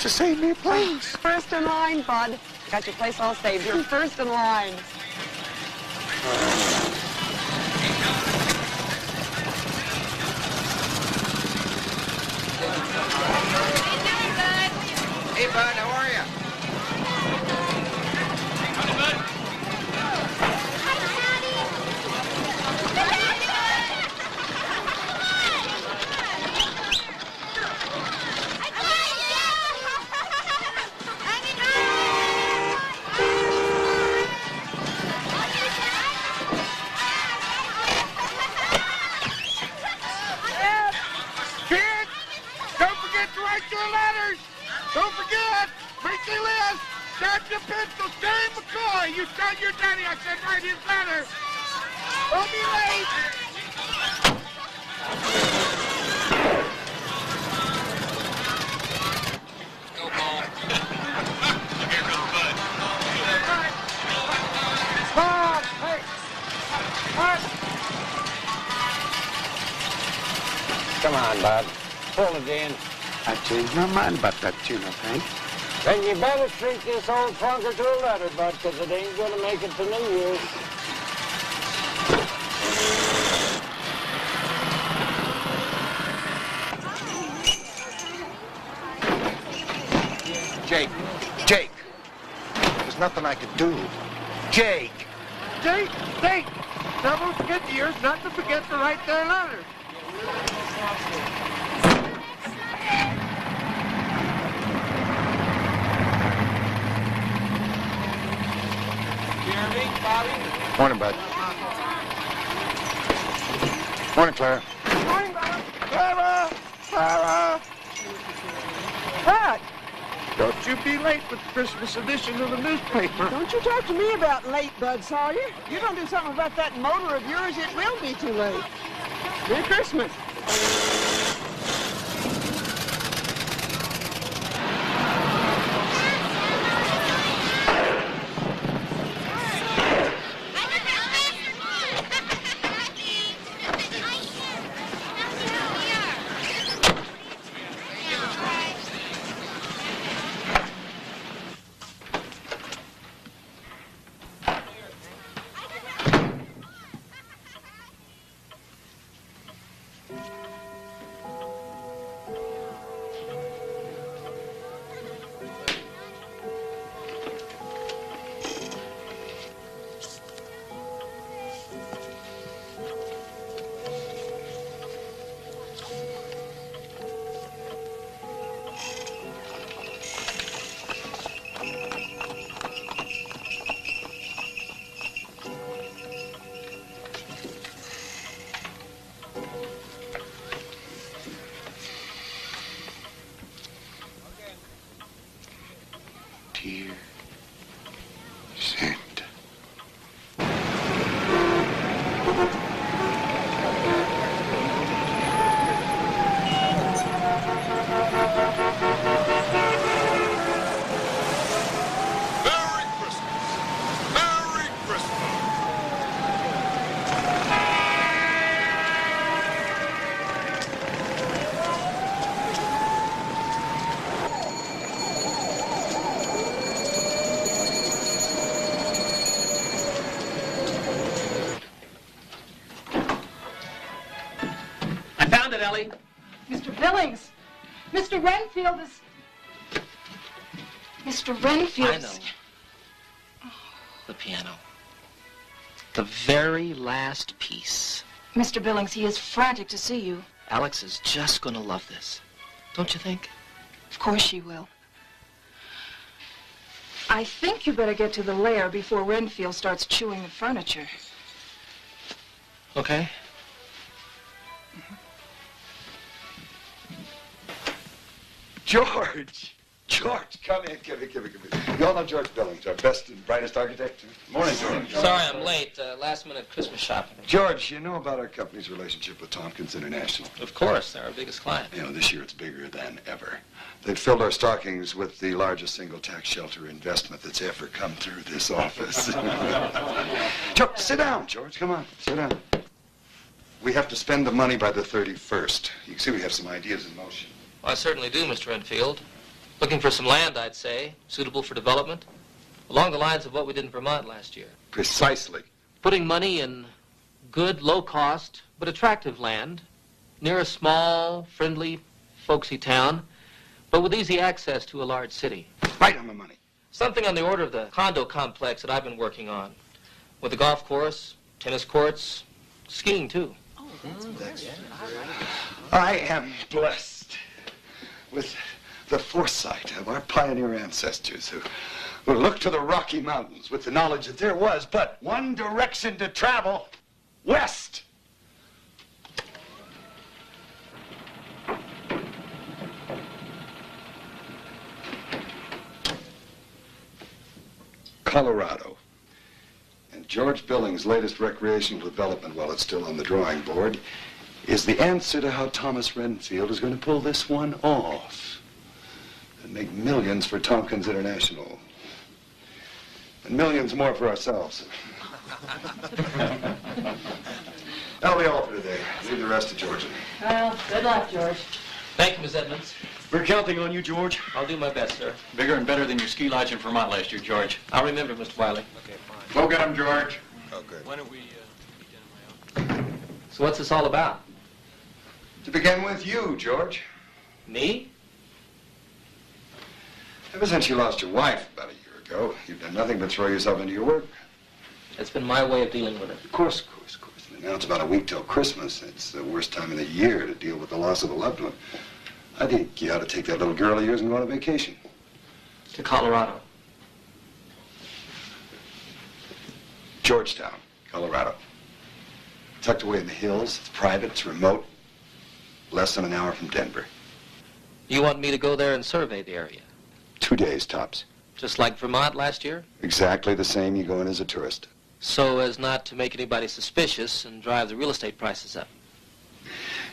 to save me, please? First in line, bud. Got your place all saved. You're first in line. Hey, bud, how are you? Howdy, bud. Kids, don't forget to write your letters. Don't forget, make the list. Got your pencil. Dave McCoy, you tell your daddy I said write his letter. Don't be late. Go, Paul. Here goes Bud. Bob, hey. What? Come on, Bob. Pull it in. I changed my mind about that tune, I think. Then you better treat this old clunker to a letter, Bud, because it ain't going to make it to New Year's. Jake. There's nothing I could do. Jake. Jake. Now don't forget the years not to forget to write their letters. Jeremy, Bobby. Morning, Bud. Morning, Clara. Morning, Bob. Clara! What? Don't you be late with the Christmas edition of the newspaper. Don't you talk to me about late, Bud Sawyer. You don't do something about that motor of yours, it will be too late. Merry Christmas. Dear Santa. Merry Christmas. Merry Christmas. I found it, Ellie. Mr. Billings, Mr. Renfield is... Mr. Renfield... I know. The piano. The very last piece. Mr. Billings, he is frantic to see you. Alex is just going to love this. Don't you think? Of course she will. I think you better get to the lair before Renfield starts chewing the furniture. Okay. George, come in. You all know George Billings, our best and brightest architect. Morning, George. Sorry I'm late. Last-minute Christmas shopping. George, you know about our company's relationship with Tompkins International? Of course, they're our biggest client. You know, this year it's bigger than ever. They've filled our stockings with the largest single tax shelter investment that's ever come through this office. George, sit down, George. Come on, sit down. We have to spend the money by the 31st. You can see we have some ideas in motion. Well, I certainly do, Mr. Renfield. Looking for some land, I'd say, suitable for development, along the lines of what we did in Vermont last year. Precisely. Putting money in good, low-cost, but attractive land near a small, friendly, folksy town, but with easy access to a large city. Right on the money. Something on the order of the condo complex that I've been working on, with a golf course, tennis courts, skiing, too. I am blessed with the foresight of our pioneer ancestors who looked to the Rocky Mountains with the knowledge that there was but one direction to travel, west. Colorado. And George Billings' latest recreational development, while it's still on the drawing board, is the answer to how Thomas Renfield is going to pull this one off and make millions for Tompkins International and millions more for ourselves. That'll be all for today. Leave the rest to George. Well, good luck, George. Thank you, Miss Edmonds. We're counting on you, George. I'll do my best, sir. Bigger and better than your ski lodge in Vermont last year, George. I'll remember, Mr. Wiley. Okay, fine. Go get him, George. Okay. Why don't we eat dinner, my So what's this all about? To begin with, you, George. Me? Ever since you lost your wife about a year ago, you've done nothing but throw yourself into your work. It's been my way of dealing with it. Of course. And now it's about a week till Christmas. It's the worst time of the year to deal with the loss of a loved one. I think you ought to take that little girl of yours and go on a vacation. To Colorado. Georgetown, Colorado. Tucked away in the hills. It's private, it's remote. Less than an hour from Denver. You want me to go there and survey the area? 2 days, tops. Just like Vermont last year? Exactly the same. You go in as a tourist. So as not to make anybody suspicious and drive the real estate prices up.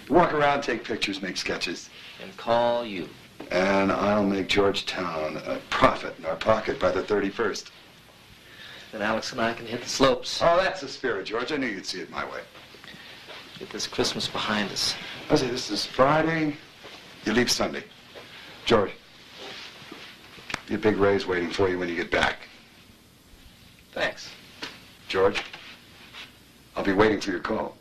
Walk around, take pictures, make sketches. And call you. And I'll make Georgetown a profit in our pocket by the 31st. Then Alex and I can hit the slopes. Oh, that's the spirit, George. I knew you'd see it my way. Get this Christmas behind us. I say, this is Friday. You leave Sunday. George, be a big raise waiting for you when you get back. Thanks. George, I'll be waiting for your call.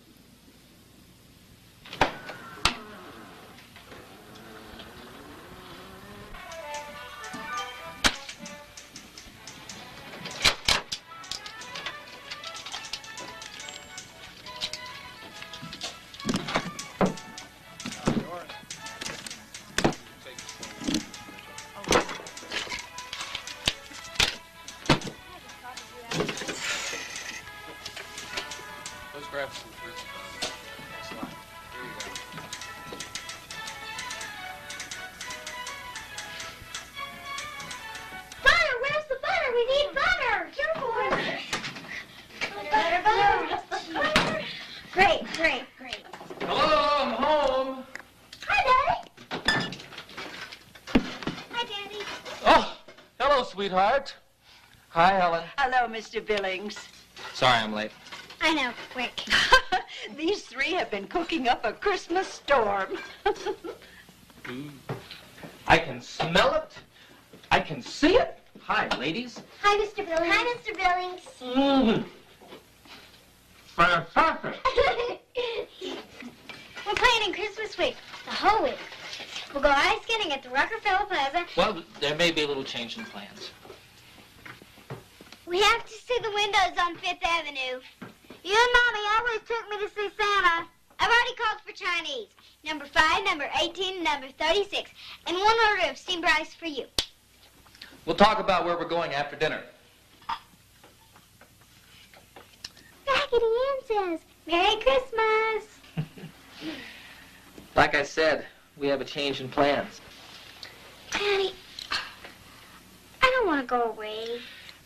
Let's grab some fruit. Excellent. Here you go. Butter! Where's the butter? We need butter! Careful! Butter. Great. Hello, I'm home. Hi, Daddy. Hi, Daddy. Oh, hello, sweetheart. Hi, Helen. Hello, Mr. Billings. Sorry I'm late. I know. Quick. These three have been cooking up a Christmas storm. I can smell it. I can see it. Hi, ladies. Hi, Mr. Billings. Hi, Mr. Billings. Mm-hmm. Fantastic. We're playing in Christmas week, the whole week. We'll go ice skating at the Rockefeller Plaza. Well, there may be a little change in plans. We have to see the windows on 5th Avenue. You and Mommy always took me to see Santa. I've already called for Chinese. Number 5, number 18, and number 36. And one order of steamed rice for you. We'll talk about where we're going after dinner. Raggedy Ann says, Merry Christmas. Like I said, we have a change in plans. Daddy, I don't want to go away.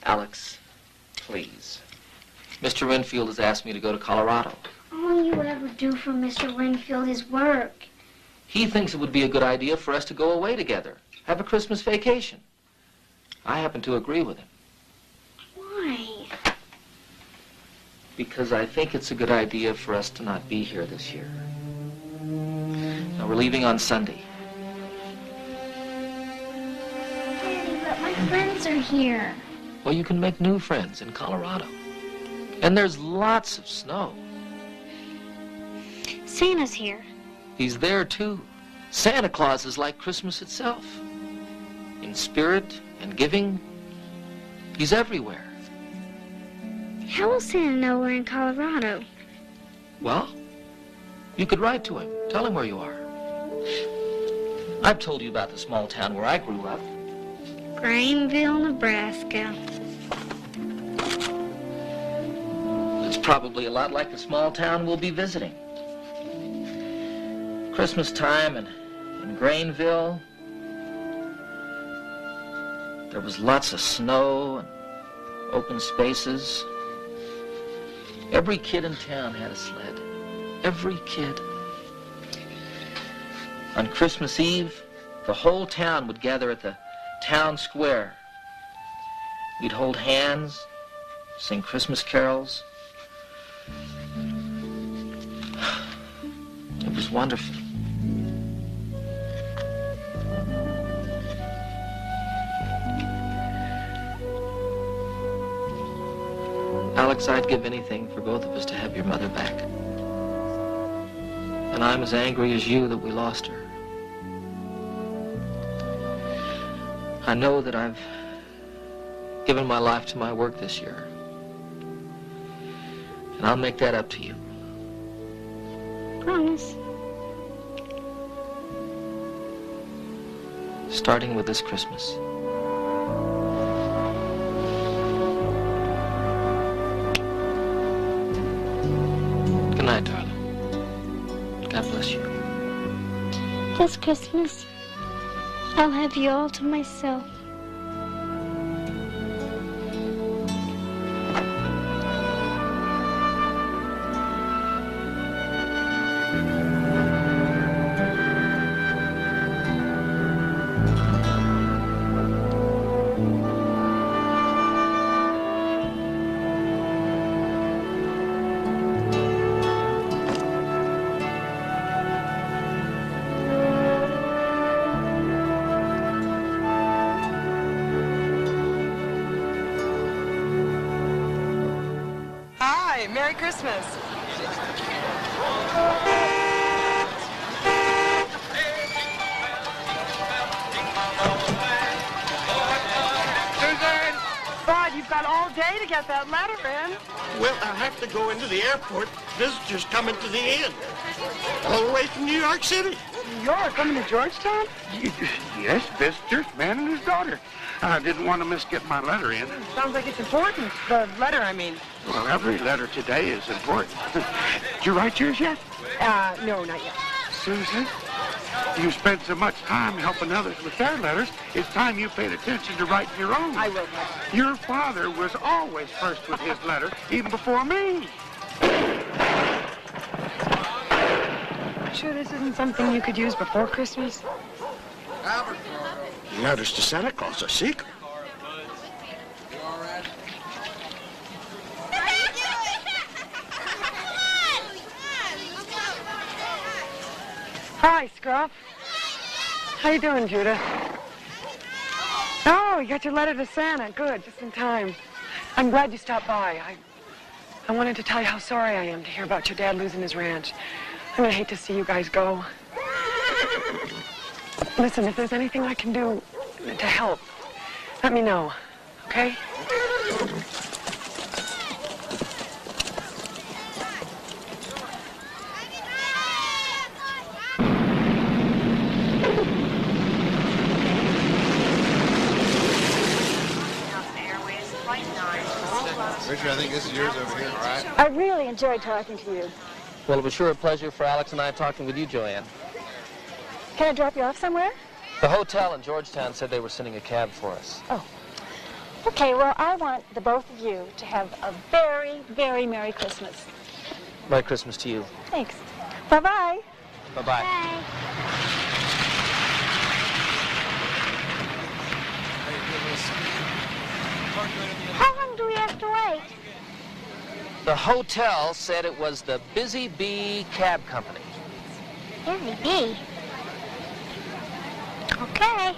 Alex, please. Mr. Renfield has asked me to go to Colorado. All you ever do for Mr. Winfield is work. He thinks it would be a good idea for us to go away together, have a Christmas vacation. I happen to agree with him. Why? Because I think it's a good idea for us to not be here this year. Now, we're leaving on Sunday. are here. Well, you can make new friends in Colorado. And there's lots of snow. Santa's here. He's there, too. Santa Claus is like Christmas itself. In spirit and giving, he's everywhere. How will Santa know we're in Colorado? Well, you could write to him. Tell him where you are. I've told you about the small town where I grew up. Greenville, Nebraska. It's probably a lot like the small town we'll be visiting. Christmas time in Greenville, there was lots of snow and open spaces. Every kid in town had a sled. Every kid. On Christmas Eve, the whole town would gather at the town square. We'd hold hands, sing Christmas carols. It was wonderful. Alex, I'd give anything for both of us to have your mother back. And I'm as angry as you that we lost her. I know that I've given my life to my work this year. And I'll make that up to you. Promise. Starting with this Christmas. Good night, darling. God bless you. This Christmas, I'll have you all to myself. Merry Christmas. Suzanne! Bud, you've got all day to get that letter in. Well, I'll have to go into the airport. Visitors coming to the inn. All the way from New York City. New York, coming to Georgetown? Yes, visitors, man and his daughter. I didn't want to miss getting my letter in. Sounds like it's important. The letter, I mean. Well, every letter today is important. Did you write yours yet? No, not yet. Susan, you spent so much time helping others with their letters, it's time you paid attention to writing your own. I will. Your father was always first with his letter, even before me. Sure this isn't something you could use before Christmas? Letters to Santa Claus are secret. Hi, Scruff. How you doing, Judah? Oh, you got your letter to Santa. Good, just in time. I'm glad you stopped by. I wanted to tell you how sorry I am to hear about your dad losing his ranch. I'm gonna hate to see you guys go. Listen, if there's anything I can do to help, let me know, okay? Richard, I think this is yours over here, all right? I really enjoyed talking to you. Well, it was sure a pleasure for Alex and I talking with you, Joanne. Can I drop you off somewhere? The hotel in Georgetown said they were sending a cab for us. Oh. Okay, well, I want the both of you to have a very, very Merry Christmas. Merry Christmas to you. Thanks. Bye-bye. Bye-bye. Bye. How long do we have to wait? The hotel said it was the Busy Bee Cab Company. Busy Bee. Okay.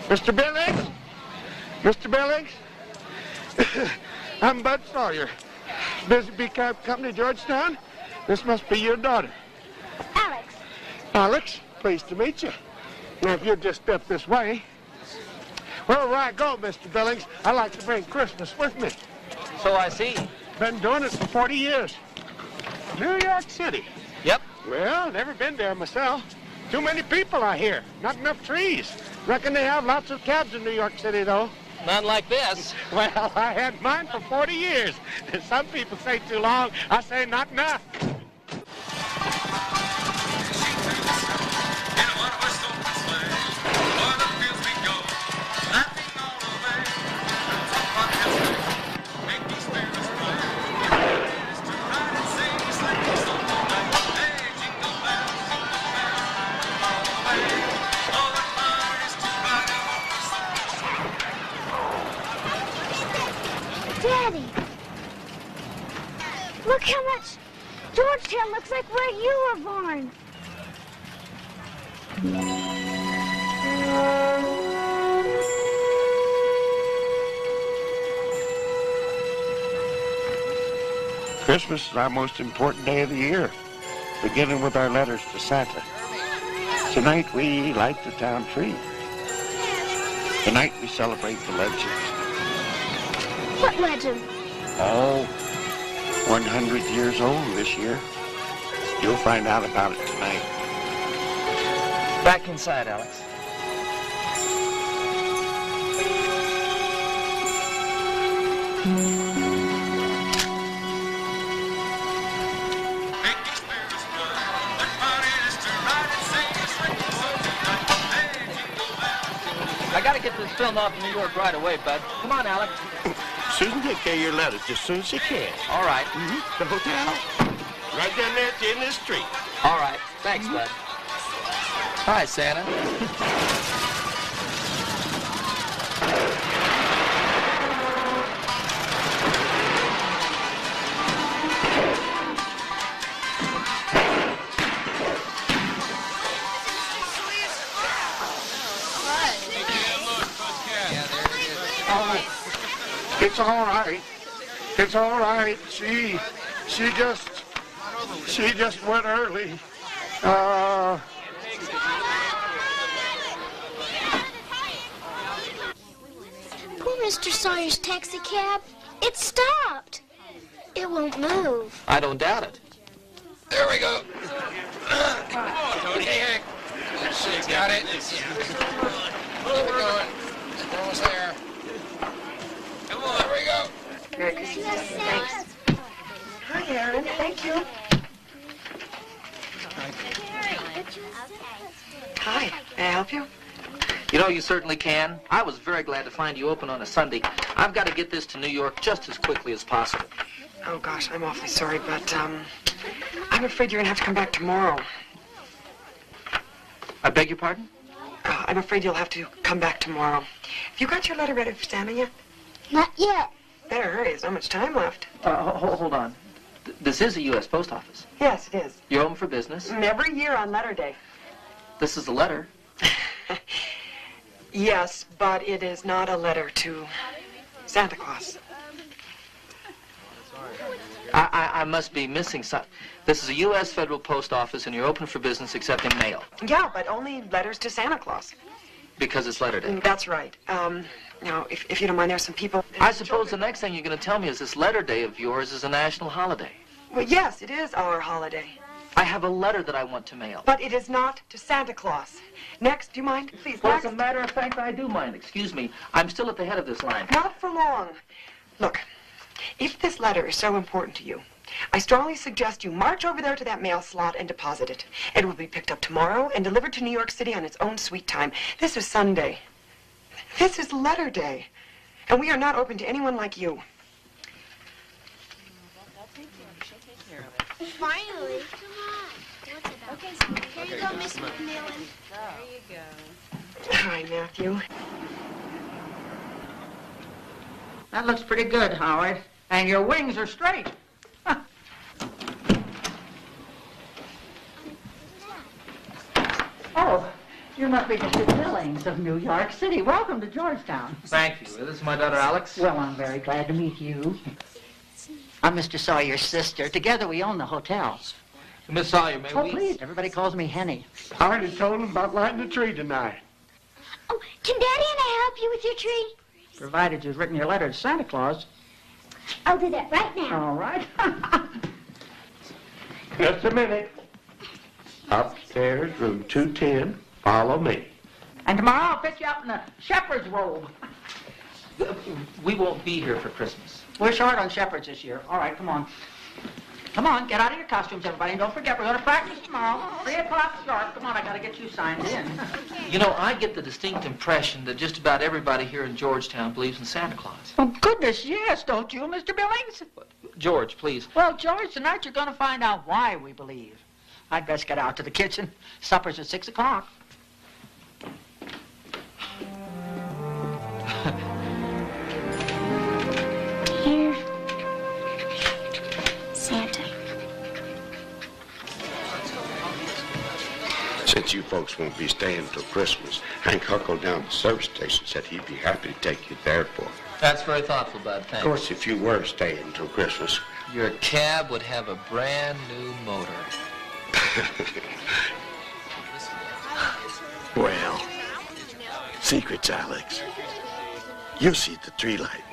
Mr. Billings? Mr. Billings? I'm Bud Sawyer. Busy Bee Cab Company, Georgetown. This must be your daughter. Alex. Alex, pleased to meet you. Now, if you'll just step this way. Wherever I go, Mr. Billings, I like to bring Christmas with me. So I see. Been doing it for 40 years. New York City. Yep. Well, never been there myself. Too many people, I hear. Not enough trees. Reckon they have lots of cabs in New York City, though. None like this. Well, I had mine for 40 years. Some people say too long. I say not enough. Daddy, look how much Georgetown looks like where you were born. Christmas is our most important day of the year, beginning with our letters to Santa. Tonight we light the town tree. Tonight we celebrate the legends. What legend? All 100 years old this year. You'll find out about it tonight. Back inside, Alex. I gotta get this film off in New York right away, Bud. Come on, Alex. Susan, take care of your letters just as soon as she can. All right. The hotel? Right down there at the end of the street. All right. Thanks, Bud. Hi, Santa. It's all right. It's all right. She just went early. Oh, poor Mr. Sawyer's taxi cab. It stopped. It won't move. I don't doubt it. There we go. Okay, Hank. She's got it. Where are we going? Almost there. Come on, there we go. Merry Christmas. Thanks. Hi, Aaron. Thank you. Hi. May I help you? You know, you certainly can. I was very glad to find you open on a Sunday. I've got to get this to New York just as quickly as possible. Oh, gosh, I'm awfully sorry, but, I'm afraid you're gonna have to come back tomorrow. I beg your pardon? I'm afraid you'll have to come back tomorrow. Have you got your letter ready for Santa yet? Not yet. Better hurry, there's not much time left. Hold on. This is a U.S. post office. Yes, it is. You're open for business? Every year on letter day. This is a letter. Yes, but it is not a letter to Santa Claus. I must be missing something. This is a U.S. federal post office, and you're open for business accepting mail. Yeah, but only letters to Santa Claus. Because it's letter day. That's right. Now, if you don't mind, there's some people... I suppose the next thing you're going to tell me is this letter day of yours is a national holiday. Well, yes, it is our holiday. I have a letter that I want to mail. But it is not to Santa Claus. Next, do you mind? Please, Well, next. as a matter of fact, I do mind. Excuse me. I'm still at the head of this line. Not for long. Look, if this letter is so important to you, I strongly suggest you march over there to that mail slot and deposit it. It will be picked up tomorrow and delivered to New York City on its own sweet time. This is Sunday. This is letter day. And we are not open to anyone like you. Finally. Come on. Okay, so here you go, Miss McMillan. There you go. Hi, Matthew. That looks pretty good, Howard. And your wings are straight. Oh, You must be Mr. Billings of New York City. Welcome to Georgetown. Thank you. This is my daughter, Alex. Well, I'm very glad to meet you. I'm Mr. Sawyer's sister. Together we own the hotel. Miss Sawyer, may we? Oh, please. Everybody calls me Henny. I already told him about lighting the tree tonight. Oh, can Daddy and I help you with your tree? Provided you've written your letter to Santa Claus. I'll do that right now. All right. Just a minute. Upstairs, room 210. Follow me. And tomorrow I'll fit you up in a shepherd's robe. We won't be here for Christmas. We're short on shepherds this year. All right, come on. Come on, get out of your costumes, everybody. And don't forget, we're going to practice tomorrow. 3 o'clock sharp. Come on, I got to get you signed in. You know, I get the distinct impression that just about everybody here in Georgetown believes in Santa Claus. Oh, goodness, yes, don't you, Mr. Billings? George, please. Well, George, tonight you're going to find out why we believe. I'd best get out to the kitchen. Supper's at 6 o'clock. Here. Santa. Since you folks won't be staying till Christmas, Hank huckled down to the service station, said he'd be happy to take you to the airport. That's very thoughtful, Bud. Thanks. Of course, if you were staying till Christmas. Your cab would have a brand new motor. Well, secrets, Alex. You see the tree light.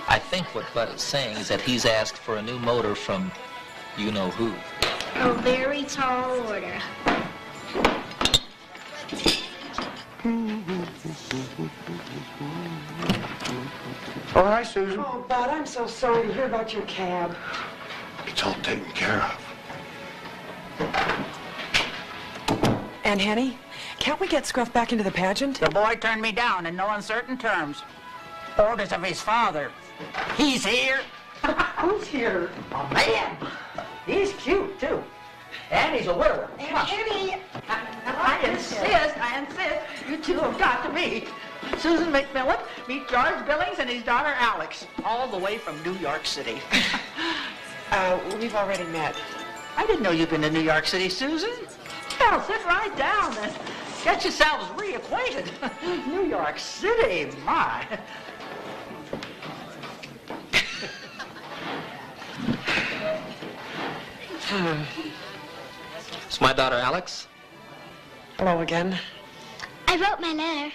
I think what Bud is saying is that he's asked for a new motor from you-know-who. A very tall order. Oh, hi, Susan. Oh, Bud, I'm so sorry to hear about your cab. It's all taken care of. And Henny, can't we get Scruff back into the pageant? The boy turned me down in no uncertain terms. Orders of his father. He's here. Who's here? A man. He's cute, too. And he's a widower. Henny! I insist. You two have got to meet. Susan McMillan, meet George Billings and his daughter Alex, all the way from New York City. We've already met. I didn't know you'd been to New York City, Susan. Well, sit right down and get yourselves reacquainted. New York City, my. It's my daughter, Alex. Hello again. I wrote my letter.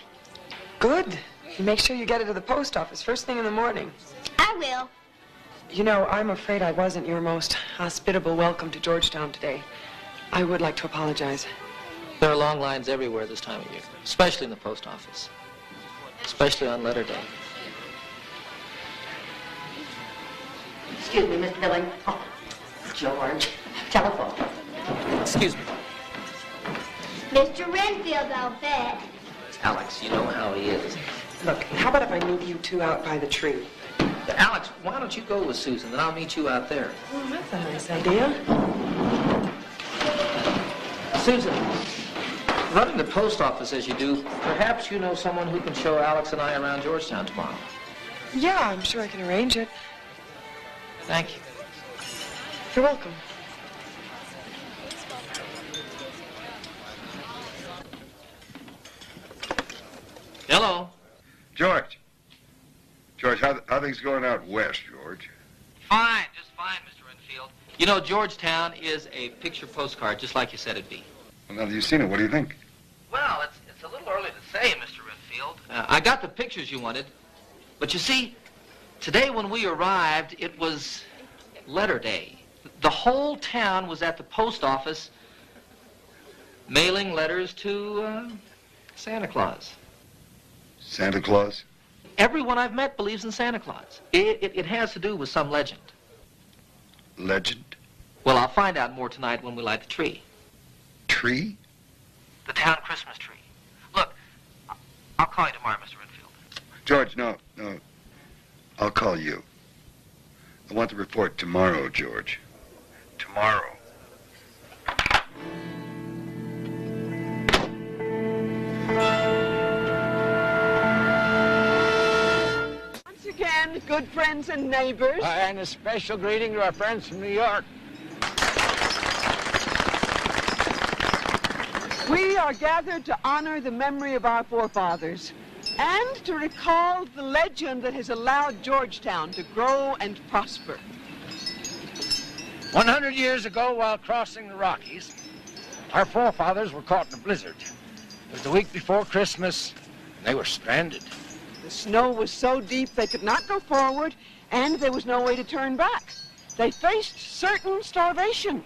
Good. Make sure you get it to the post office first thing in the morning. I will. You know, I'm afraid I wasn't your most hospitable welcome to Georgetown today. I would like to apologize. There are long lines everywhere this time of year, especially in the post office, especially on letter day. Excuse me, Mr. Billings. Oh, George. Telephone. Excuse me. Mr. Renfield, I'll bet. Alex, you know how he is. Look, how about if I meet you two out by the tree? Alex, why don't you go with Susan, then I'll meet you out there. Oh, that's a nice idea. Susan, running the post office as you do, perhaps you know someone who can show Alex and I around Georgetown tomorrow. Yeah, I'm sure I can arrange it. Thank you. You're welcome. Hello. George, how things going out west, George? Fine, just fine, Mr. Renfield. You know, Georgetown is a picture postcard, just like you said it'd be. Well, now that you've seen it, what do you think? Well, it's a little early to say, Mr. Renfield. I got the pictures you wanted, but you see, today when we arrived, it was letter day. The whole town was at the post office mailing letters to Santa Claus. Santa Claus? Everyone I've met believes in Santa Claus. It has to do with some legend. Legend? Well, I'll find out more tonight when we light the tree. Tree? The town Christmas tree. Look, I'll call you tomorrow, Mr. Renfield. George, no. I'll call you. I want the report tomorrow, George. Tomorrow. Once again, good friends and neighbors. And a special greeting to our friends from New York. We are gathered to honor the memory of our forefathers and to recall the legend that has allowed Georgetown to grow and prosper. 100 years ago, while crossing the Rockies, our forefathers were caught in a blizzard. It was the week before Christmas, and they were stranded. The snow was so deep they could not go forward, and there was no way to turn back. They faced certain starvation.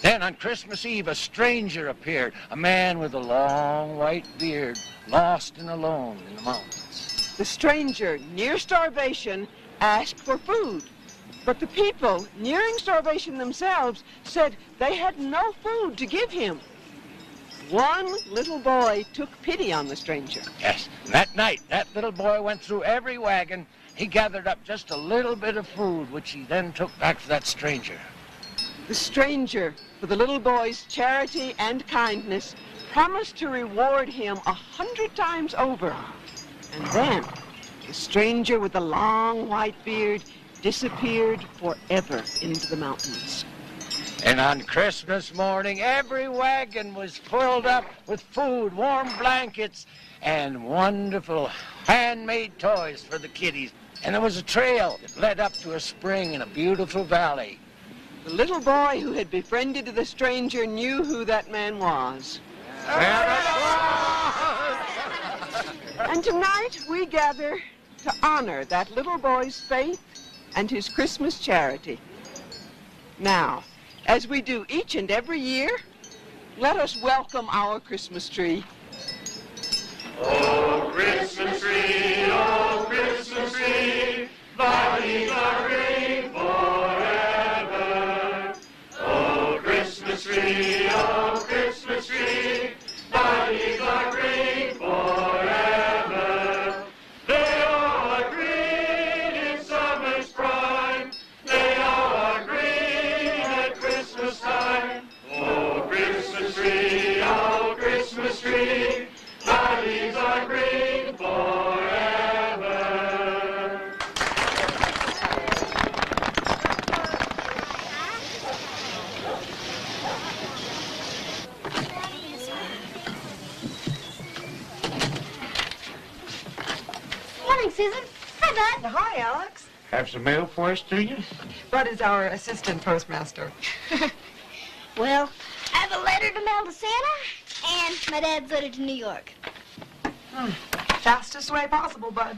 Then on Christmas Eve, a stranger appeared, a man with a long white beard, lost and alone in the mountains. The stranger, near starvation, asked for food. But the people, nearing starvation themselves, said they had no food to give him. One little boy took pity on the stranger. Yes, and that night, that little boy went through every wagon. He gathered up just a little bit of food, which he then took back to that stranger. The stranger, for the little boy's charity and kindness, promised to reward him 100 times over. And then, the stranger with the long white beard disappeared forever into the mountains. And on Christmas morning, every wagon was filled up with food, warm blankets, and wonderful handmade toys for the kiddies. And there was a trail that led up to a spring in a beautiful valley. The little boy who had befriended the stranger knew who that man was. And tonight we gather to honor that little boy's faith and his Christmas charity. Now, as we do each and every year, let us welcome our Christmas tree. Oh, Christmas tree, thy leaves are green forever. Oh, Christmas tree, thy leaves are green forever. They all are green in summer's prime. They all are green at Christmas time. Oh, Christmas tree, thy leaves are green forever. Morning, Susan. Hi, Bud. Hi, Alex. Have some mail for us, do you? Bud is our assistant postmaster. Well, I have a letter to mail to Santa and my dad's letter to New York. Fastest way possible, Bud.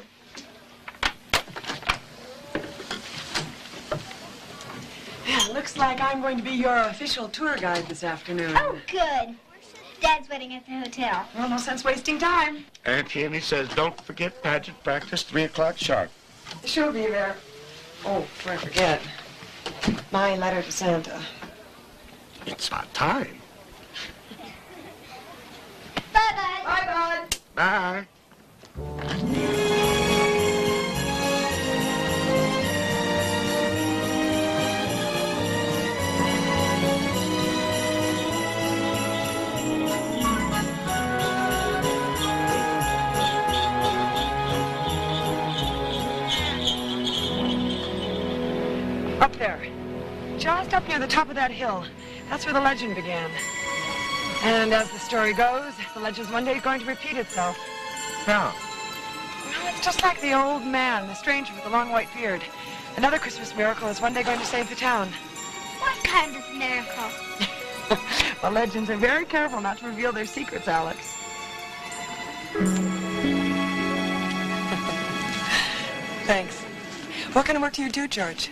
Yeah, looks like I'm going to be your official tour guide this afternoon. Oh, good. Dad's waiting at the hotel. Well, no sense wasting time. Auntie Annie says don't forget pageant practice, 3 o'clock sharp. She'll be there. Oh, before I forget, my letter to Santa. It's not time. Bye, Bud. Bye, Bud. Bye. Up there. Just up near the top of that hill. That's where the legend began. And as the story goes, the legend's one day going to repeat itself. Now, Well, it's just like the old man, the stranger with the long white beard. Another Christmas miracle is one day going to save the town. What kind of miracle? The legends are very careful not to reveal their secrets, Alex. Thanks. What kind of work do you do, George?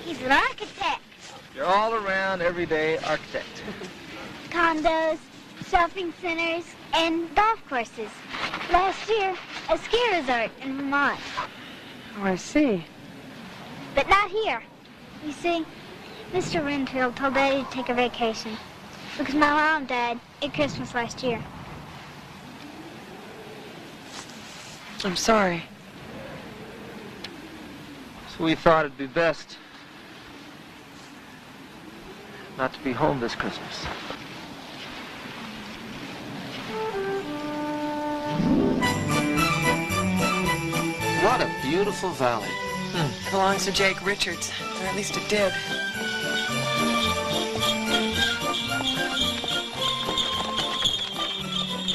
He's an architect. You're all around everyday architect. Condos, shopping centers, and golf courses. Last year, a ski resort in Vermont. Oh, I see. But not here. You see, Mr. Renfield told Daddy to take a vacation because my mom died at Christmas last year. I'm sorry. So we thought it'd be best not to be home this Christmas. What a beautiful valley. Belongs to Jake Richards, or at least it did.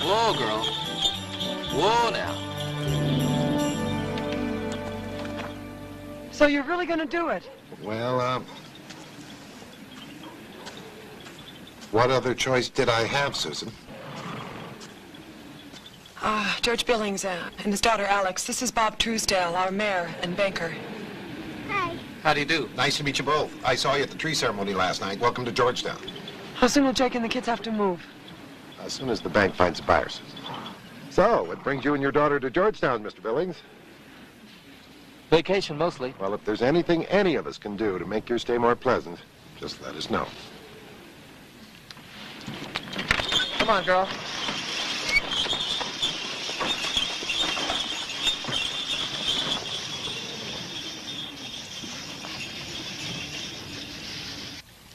Whoa, girl. Whoa, now. So you're really going to do it? Well, what other choice did I have, Susan? George Billings and his daughter Alex. This is Bob Truesdale, our mayor and banker. Hi. How do you do? Nice to meet you both. I saw you at the tree ceremony last night. Welcome to Georgetown. How soon will Jake and the kids have to move? As soon as the bank finds a buyer, Susan. So, what brings you and your daughter to Georgetown, Mr. Billings? Vacation, mostly. Well, if there's anything any of us can do to make your stay more pleasant, just let us know. Come on, girl.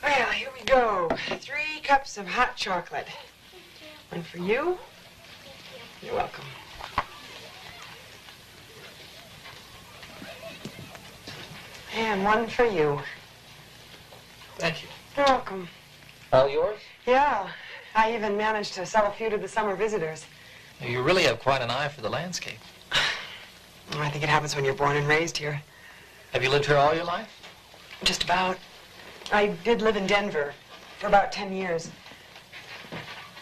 Well, here we go. 3 cups of hot chocolate. One for you. You're welcome. And one for you. Thank you. You're welcome. All yours? Yeah, I even managed to sell a few to the summer visitors. You really have quite an eye for the landscape. Well, I think it happens when you're born and raised here. Have you lived here all your life? Just about. I did live in Denver for about 10 years.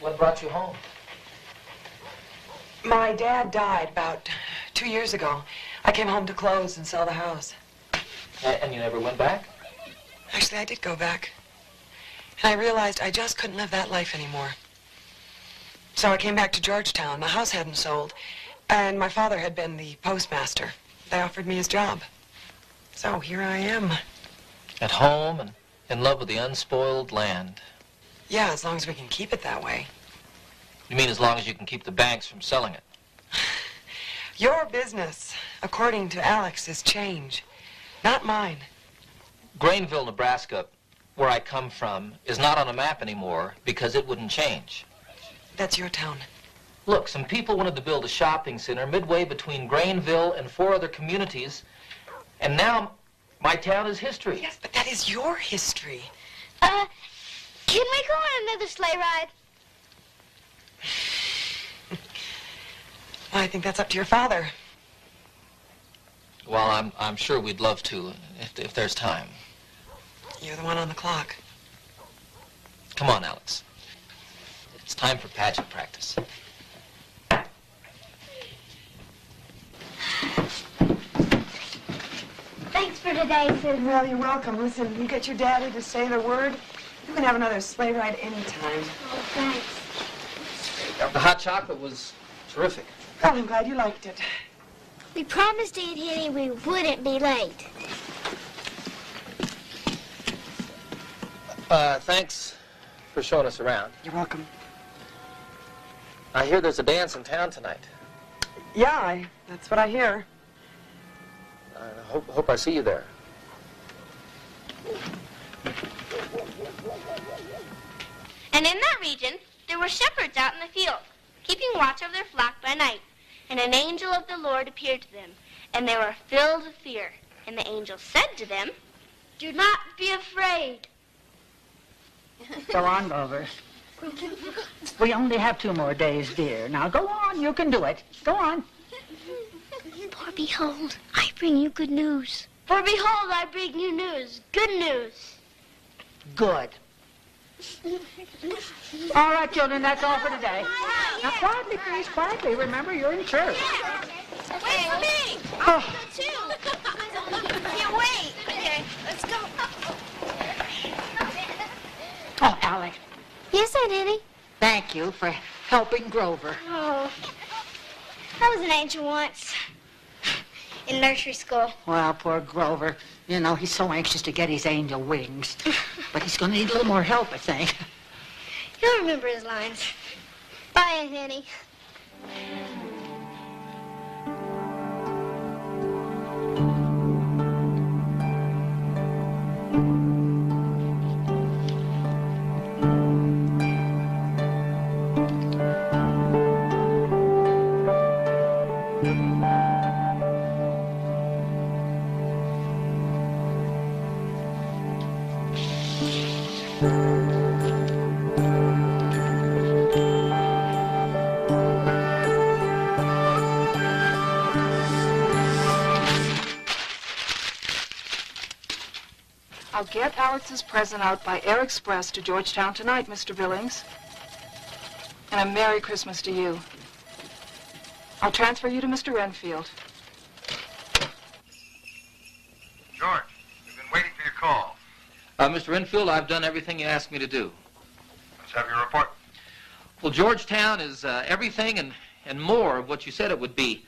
What brought you home? My dad died about 2 years ago. I came home to close and sell the house. And you never went back? Actually, I did go back. And I realized I just couldn't live that life anymore. So I came back to Georgetown. The house hadn't sold, and my father had been the postmaster. They offered me his job. So here I am. At home and in love with the unspoiled land. Yeah, as long as we can keep it that way. You mean as long as you can keep the banks from selling it? Your business, according to Alex, is change, not mine. Grainville, Nebraska, where I come from, is not on a map anymore because it wouldn't change. That's your town. Look, some people wanted to build a shopping center midway between Grainville and 4 other communities, and now my town is history. Yes, but that is your history. Can we go on another sleigh ride? I think that's up to your father. Well, I'm sure we'd love to, if there's time. You're the one on the clock. Come on, Alex. It's time for pageant practice. Thanks for today, Susan. Well, you're welcome. Listen, you get your daddy to say the word, you can have another sleigh ride anytime. Oh, thanks. The hot chocolate was terrific. Well, I'm glad you liked it. We promised Aunt Henny we wouldn't be late. Thanks for showing us around. You're welcome. I hear there's a dance in town tonight. Yeah, that's what I hear. I hope I see you there. And in that region, there were shepherds out in the field, keeping watch over their flock by night. And an angel of the Lord appeared to them, and they were filled with fear. And the angel said to them, "Do not be afraid." Go on, Grover. We only have 2 more days, dear. Now go on, you can do it. Go on. For behold, I bring you good news. For behold, I bring you news. Good news. Good. All right, children, that's all for today. Now, quietly, please, quietly. Remember, you're in church. Wait for me. I'll go too. Here, wait. Okay, let's go. Oh, Alec, Yes, Aunt Henny. thank you for helping Grover. Oh, I was an angel once in nursery school. Well, poor Grover. You know, he's so anxious to get his angel wings. But he's going to need a little more help, I think. He'll remember his lines. Bye, Aunt Henny. I'll get Alex's present out by air express to Georgetown tonight, Mr. Billings. And a Merry Christmas to you. I'll transfer you to Mr. Renfield. George, we've been waiting for your call. Mr. Renfield, I've done everything you asked me to do. Let's have your report. Well, Georgetown is everything and more of what you said it would be.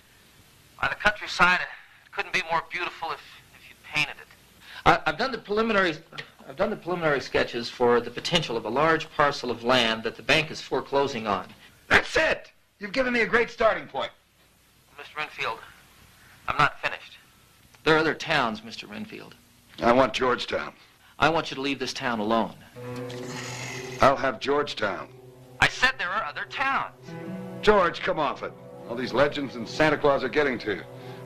Why, the countryside, it couldn't be more beautiful if you painted it. I've done the preliminary sketches for the potential of a large parcel of land that the bank is foreclosing on. That's it. You've given me a great starting point. Mr. Renfield, I'm not finished. There are other towns, Mr. Renfield. I want Georgetown. I want you to leave this town alone. I'll have Georgetown. I said there are other towns. George, come off it. All these legends and Santa Claus are getting to you.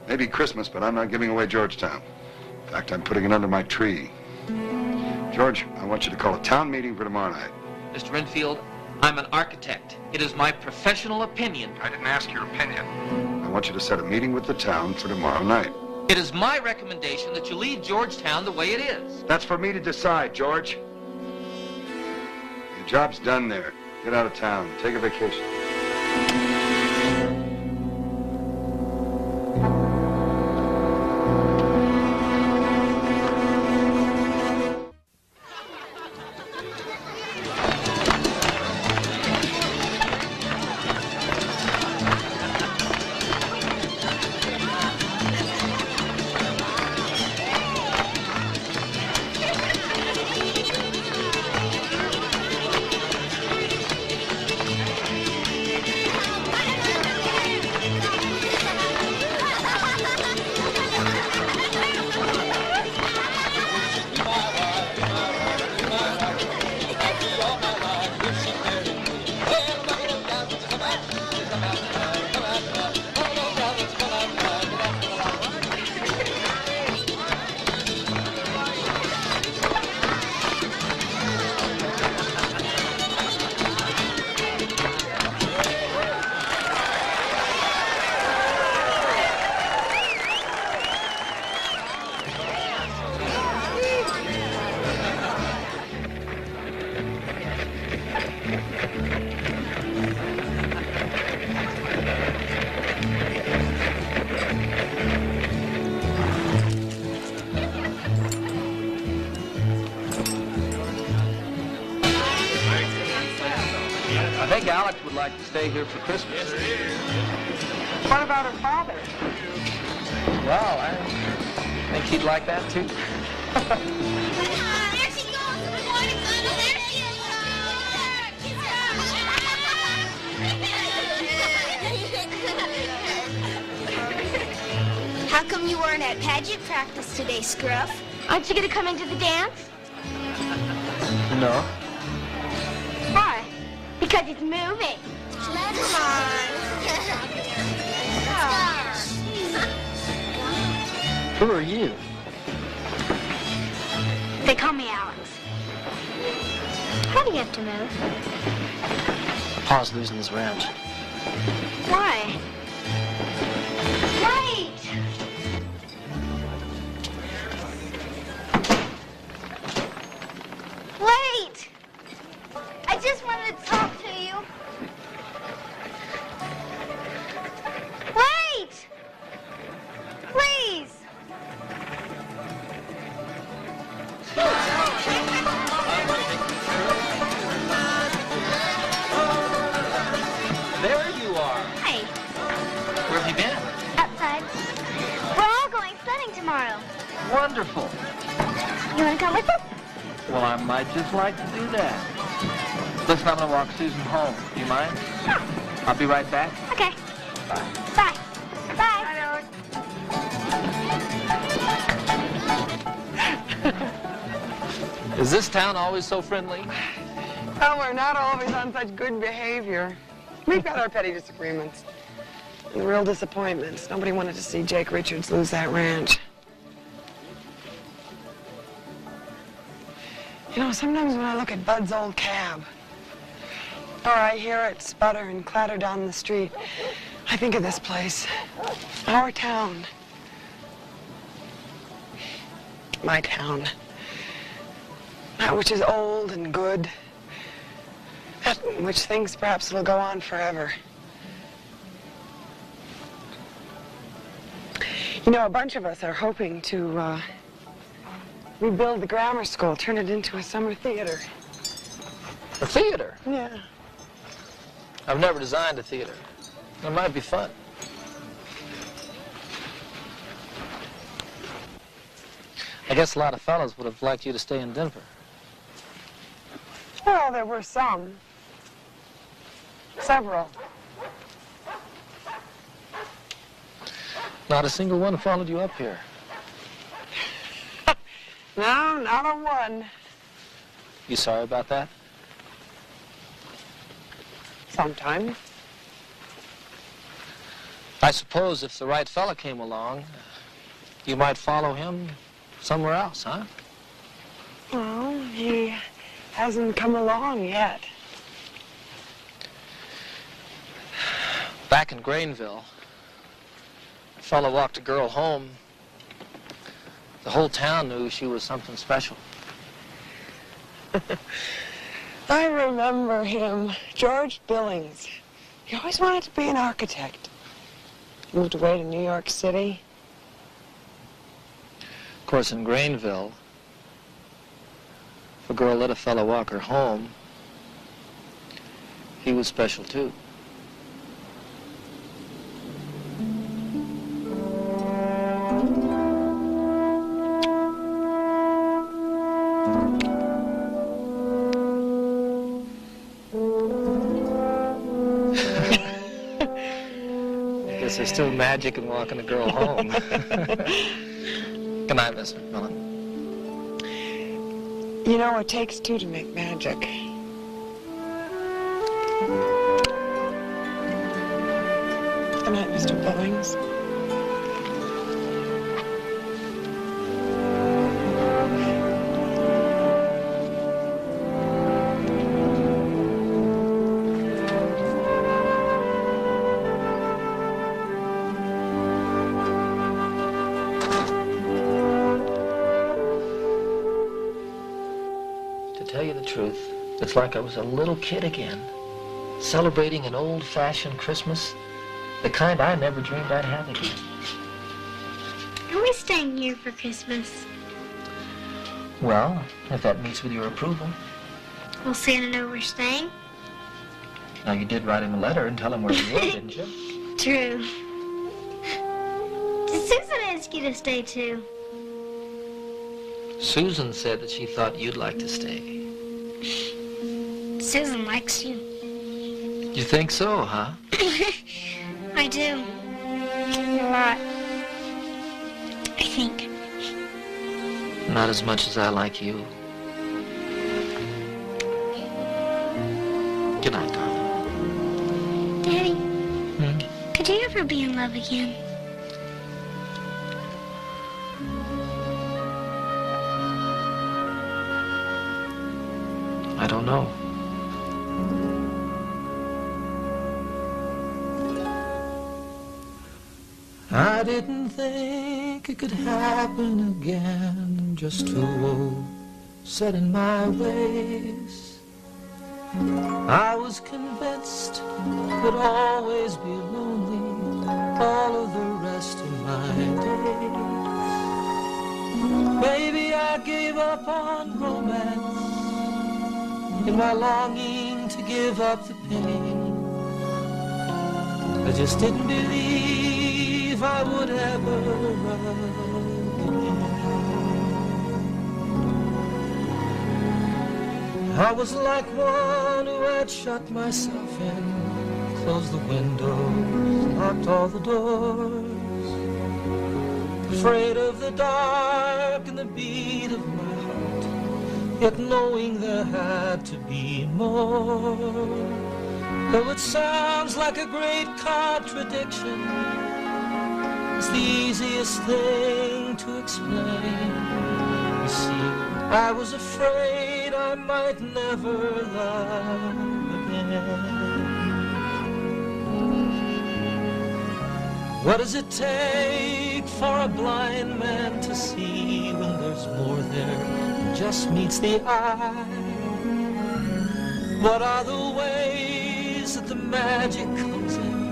Maybe Christmas, but I'm not giving away Georgetown. In fact, I'm putting it under my tree. George, I want you to call a town meeting for tomorrow night. Mr. Renfield, I'm an architect. It is my professional opinion. I didn't ask your opinion. I want you to set a meeting with the town for tomorrow night. It is my recommendation that you leave Georgetown the way it is. That's for me to decide, George. Your job's done there. Get out of town. Take a vacation. I think Alex would like to stay here for Christmas. What about her father? Well, I think he'd like that too. There she goes. Good morning, Mama. There she is. How come you weren't at pageant practice today, Scruff? Aren't you going to come into the dance? No. Why? Because it's moving. Come on. Who are you? They call me Alex. How do you have to move? Pa's losing his ranch. Why? Wait! Wait! I just wanted to talk to you. Wait! Please! There you are. Hi. Where have you been? Outside. We're all going sledding tomorrow. Wonderful. You want to come with us? Well, I might just like to do that. Listen, I'm going to walk Susan home. Do you mind? Sure. I'll be right back. Okay. Bye. Bye. Bye. Is this town always so friendly? Well, we're not always on such good behavior. We've got our petty disagreements and real disappointments. Nobody wanted to see Jake Richards lose that ranch. You know, sometimes when I look at Bud's old cab, or I hear it sputter and clatter down the street, I think of this place, our town, my town. That which is old and good. That which thinks perhaps it'll go on forever. You know, a bunch of us are hoping to rebuild the grammar school, turn it into a summer theater. A theater? Yeah. I've never designed a theater. It might be fun. I guess a lot of fellas would have liked you to stay in Denver. Well, there were some. Several. Not a single one followed you up here. No, not a one. You sorry about that? Sometimes. I suppose if the right fella came along, you might follow him somewhere else, huh? Well, he hasn't come along yet. Back in Grainville, a fella walked a girl home. The whole town knew she was something special. I remember him, George Billings. He always wanted to be an architect. Moved away to New York City. Of course, in Grainville, if a girl let a fella walk her home, he was special too. There's still magic in walking a girl home. Good night, Miss McMillan. You know, it takes two to make magic. Good night, Mr. Billings. It's like I was a little kid again, celebrating an old-fashioned Christmas, the kind I never dreamed I'd have again. Are we staying here for Christmas? Well, if that meets with your approval. Will Santa know we're staying? Now, you did write him a letter and tell him where you were, didn't you? True. Did Susan ask you to stay too? Susan said that she thought you'd like to stay. Susan likes you. You think so, huh? I do. A lot. I think. Not as much as I like you. Good night, darling. Daddy, could you ever be in love again? I don't know. I didn't think it could happen again, just too set in my ways. I was convinced I'd always be lonely all of the rest of my days. Maybe I gave up on romance in my longing to give up the pain. I just didn't believe I would ever love again. I was like one who had shut myself in, closed the windows, locked all the doors, afraid of the dark and the beat of my heart, yet knowing there had to be more. Though it sounds like a great contradiction, it's the easiest thing to explain. You see, I was afraid I might never love again. What does it take for a blind man to see when there's more there than just meets the eye. What are the ways that the magic comes in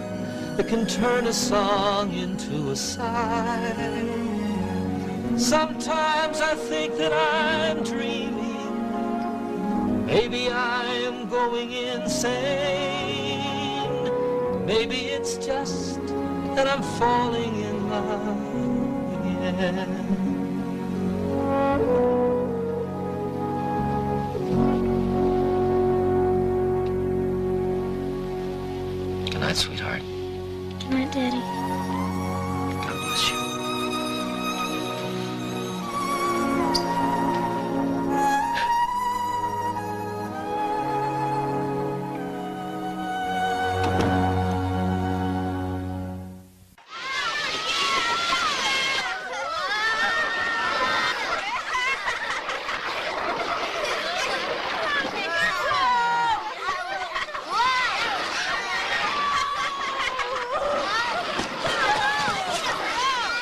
that can turn a song into a sigh? Sometimes I think that I'm dreaming. Maybe I am going insane. Maybe it's just that I'm falling in love again. Good night, sweetheart. Good night, Daddy. God bless you.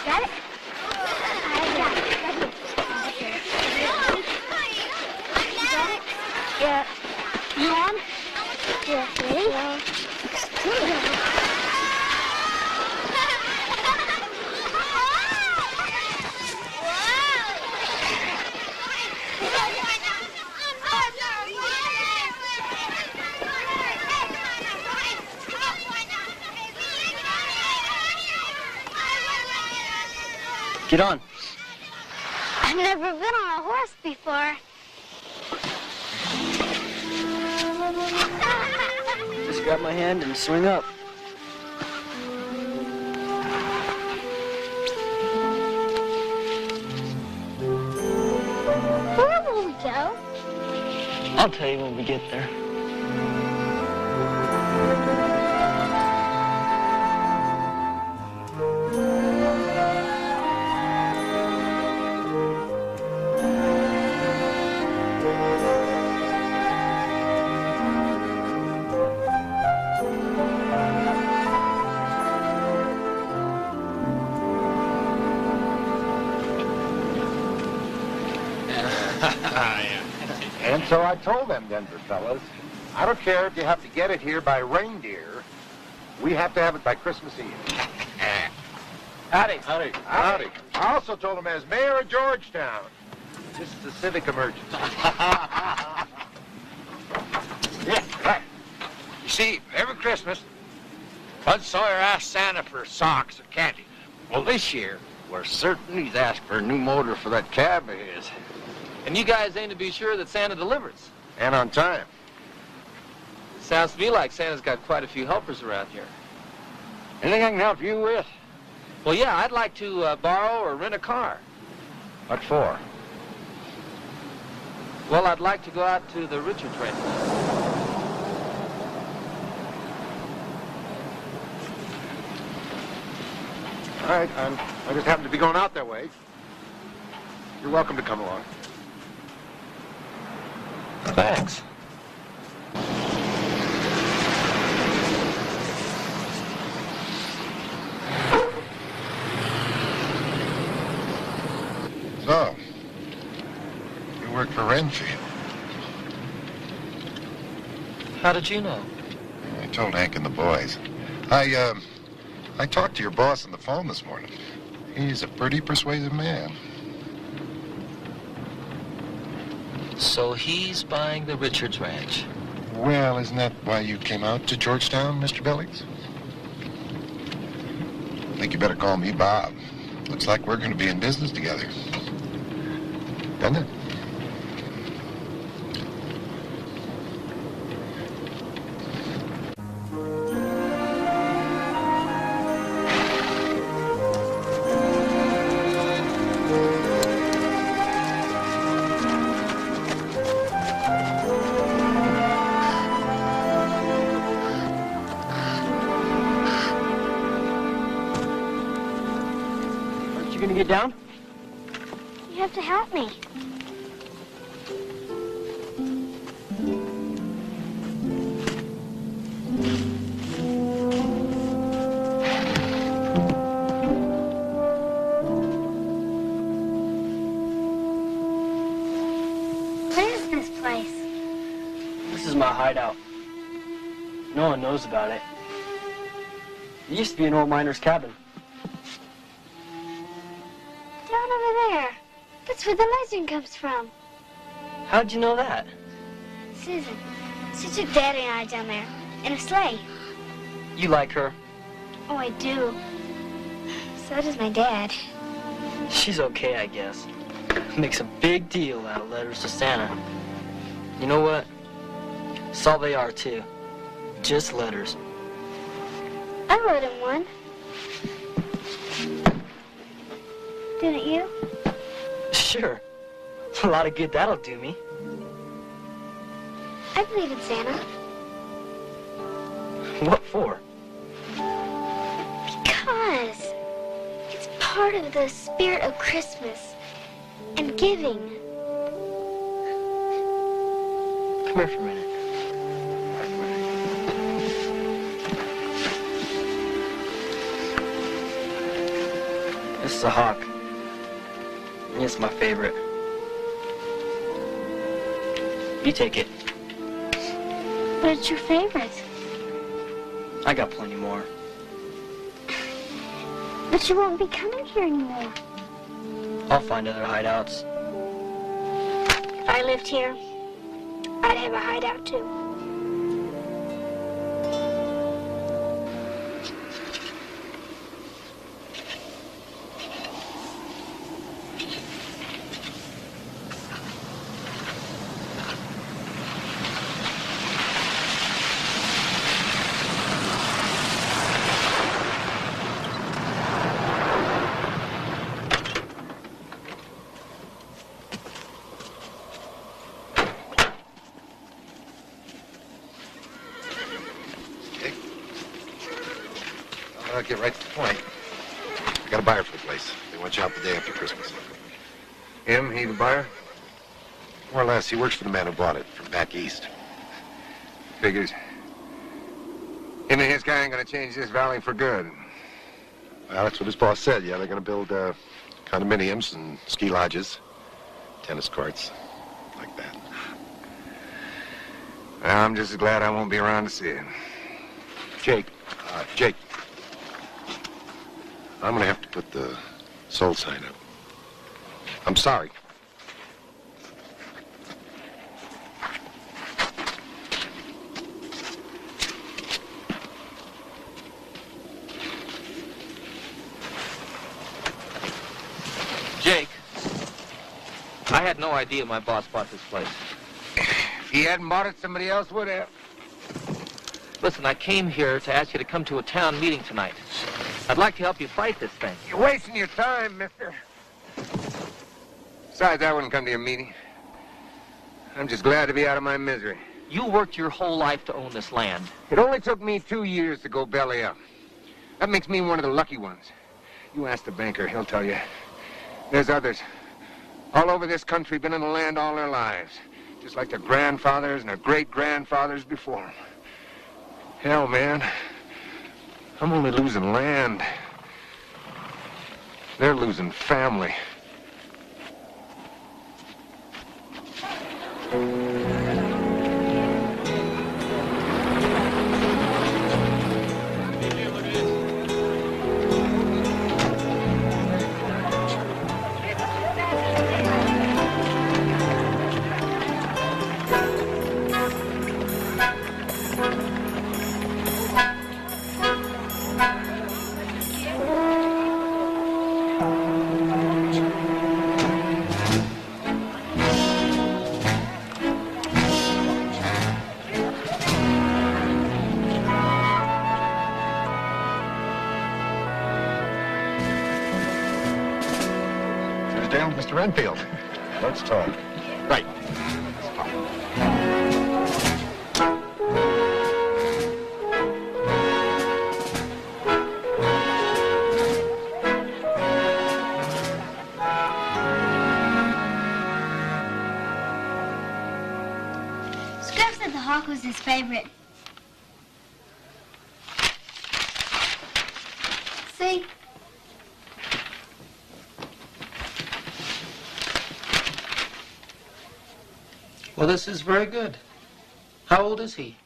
Got it? Yeah. You on? Yeah. Ready? Yeah. Get on. I've never been on a horse before. Just grab my hand and swing up. Where will we go? I'll tell you when we get there. And so I told them Denver fellas, I don't care if you have to get it here by reindeer. We have to have it by Christmas Eve. Howdy. Howdy. Howdy. I also told them as mayor of Georgetown, this is a civic emergency. Yeah, right. You see, every Christmas, Bud Sawyer asks Santa for socks and candy. Well, this year, we're certain he's asked for a new motor for that cab of his. And you guys aim to be sure that Santa delivers. And on time. Sounds to me like Santa's got quite a few helpers around here. Anything I can help you with? Well, yeah, I'd like to borrow or rent a car. What for? Well, I'd like to go out to the Richards ranch. All right, I just happen to be going out that way. You're welcome to come along. Thanks. So, you work for Renfield. How did you know? I told Hank and the boys. I talked to your boss on the phone this morning. He's a pretty persuasive man. So he's buying the Richards ranch. Well, isn't that why you came out to Georgetown, Mr. Billings? I think you better call me Bob. Looks like we're going to be in business together. Doesn't it? You gonna get down? You have to help me. this place? This is my hideout. No one knows about it. It used to be an old miner's cabin. Down over there. That's where the legend comes from. How'd you know that? Susan. She took Daddy and I down there in a sleigh. You like her. Oh, I do. So does my dad. She's okay, I guess. Makes a big deal out of letters to Santa. You know what? That's all they are, too. Just letters. I wrote him one. Didn't you? Sure. A lot of good that'll do me. I believe in Santa. What for? Because it's part of the spirit of Christmas and giving. Come here for a minute. This is a hawk. It's my favorite. You take it. But it's your favorite. I got plenty more. But you won't be coming here anymore. I'll find other hideouts. If I lived here, I'd have a hideout too. I'll get right to the point. I got a buyer for the place. They want you out the day after Christmas. Him? He the buyer? More or less. He works for the man who bought it from back east. Figures. Him and his guy ain't gonna change this valley for good. Well, that's what his boss said. Yeah, they're going to build condominiums and ski lodges, tennis courts, like that. Well, I'm just as glad I won't be around to see it. Jake. Jake. I'm going to have to put the sold sign up. I'm sorry. Jake, I had no idea my boss bought this place. If he hadn't bought it, somebody else would have. Listen, I came here to ask you to come to a town meeting tonight. I'd like to help you fight this thing. You're wasting your time, mister. Besides, I wouldn't come to your meeting. I'm just glad to be out of my misery. You worked your whole life to own this land. It only took me 2 years to go belly up. That makes me one of the lucky ones. You ask the banker, he'll tell you. There's others all over this country been in the land all their lives, just like their grandfathers and their great-grandfathers before them. Hell, man, I'm only losing land. They're losing family. Mr. Renfield. Let's talk. Right. Let's talk. Scrub said the hawk was his favorite. See? Well, this is very good. How old is he?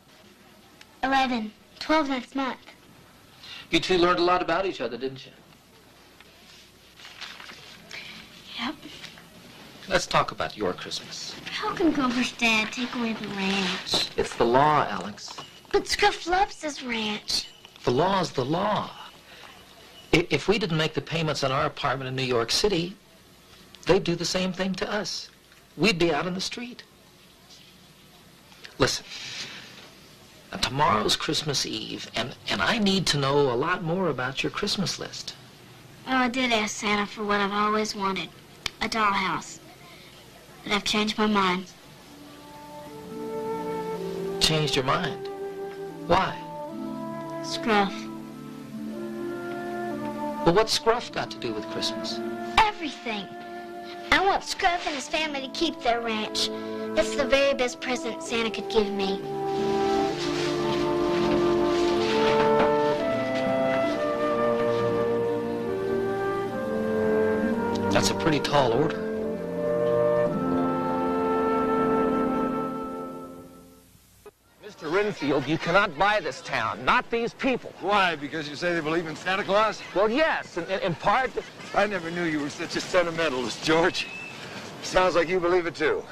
11. 12 next month. You two learned a lot about each other, didn't you? Yep. Let's talk about your Christmas. How can Grover's dad take away the ranch? It's the law, Alex. But Scruff loves his ranch. The law's the law. If we didn't make the payments on our apartment in New York City, they'd do the same thing to us. We'd be out on the street. Listen, now tomorrow's Christmas Eve, and I need to know a lot more about your Christmas list. Oh, I did ask Santa for what I've always wanted, a dollhouse. But I've changed my mind. Changed your mind? Why? Scruff. Well, what's Scruff got to do with Christmas? Everything. I want Scruff and his family to keep their ranch. That's the very best present Santa could give me. That's a pretty tall order. Mr. Renfield, you cannot buy this town, not these people. Why? Because you say they believe in Santa Claus? Well, yes, in part. I never knew you were such a sentimentalist, George. Sounds like you believe it, too.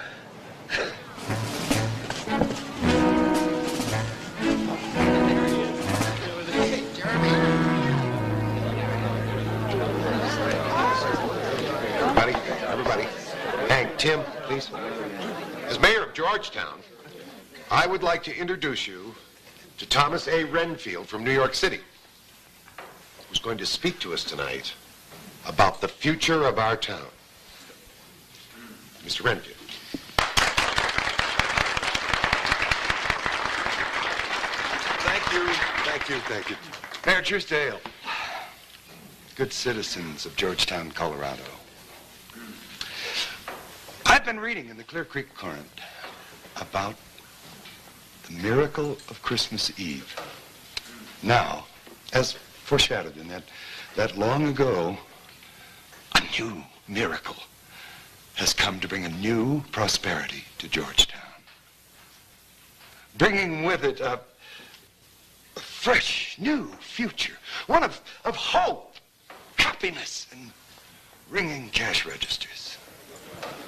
Everybody. Hank, Tim, please. As mayor of Georgetown, I would like to introduce you to Thomas A. Renfield from New York City, who's going to speak to us tonight about the future of our town. Mr. Renfield. Thank you. Mayor Truesdale, good citizens of Georgetown, Colorado. I've been reading in the Clear Creek Current about the miracle of Christmas Eve. Now, as foreshadowed in that long ago, a new miracle has come to bring a new prosperity to Georgetown, bringing with it a fresh, new future, one of hope, happiness, and ringing cash registers.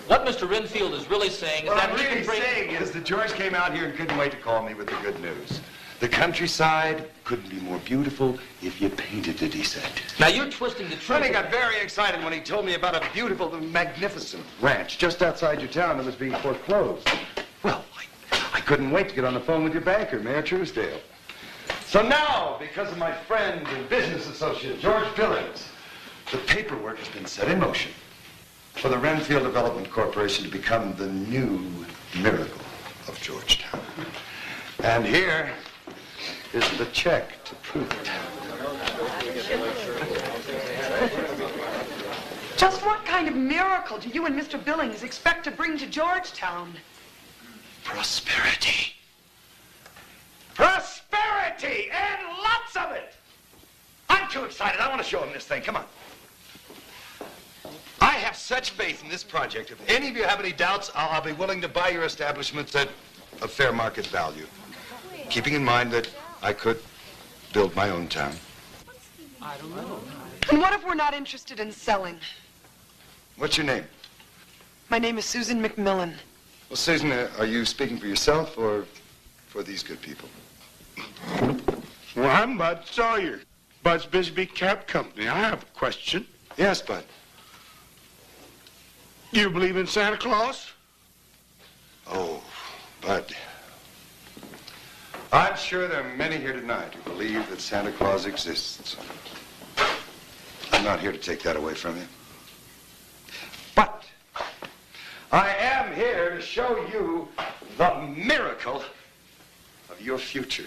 What Mr. Renfield is really saying is What that I'm really saying is that George came out here and couldn't wait to call me with the good news. The countryside couldn't be more beautiful if you painted it, he said. Now you're twisting the truth. He got very excited when he told me about a beautiful, magnificent ranch just outside your town that was being foreclosed. Well, I couldn't wait to get on the phone with your banker, Mayor Truesdale. So now, because of my friend and business associate, George Billings, the paperwork has been set in motion for the Renfield Development Corporation to become the new miracle of Georgetown. And here is the check to prove it. Just what kind of miracle do you and Mr. Billings expect to bring to Georgetown? Prosperity. Prosperity! And lots of it! I'm too excited. I want to show him this thing. Come on. I have such faith in this project. If any of you have any doubts, I'll be willing to buy your establishments at a fair market value, keeping in mind that I could build my own town. I don't know. And what if we're not interested in selling? What's your name? My name is Susan McMillan. Well, Susan, are you speaking for yourself or for these good people? Well, I'm Bud Sawyer, Bud's Bisbee Cab Company. I have a question. Yes, Bud. Do you believe in Santa Claus? Oh, Bud. I'm sure there are many here tonight who believe that Santa Claus exists. I'm not here to take that away from you. But I am here to show you the miracle of your future.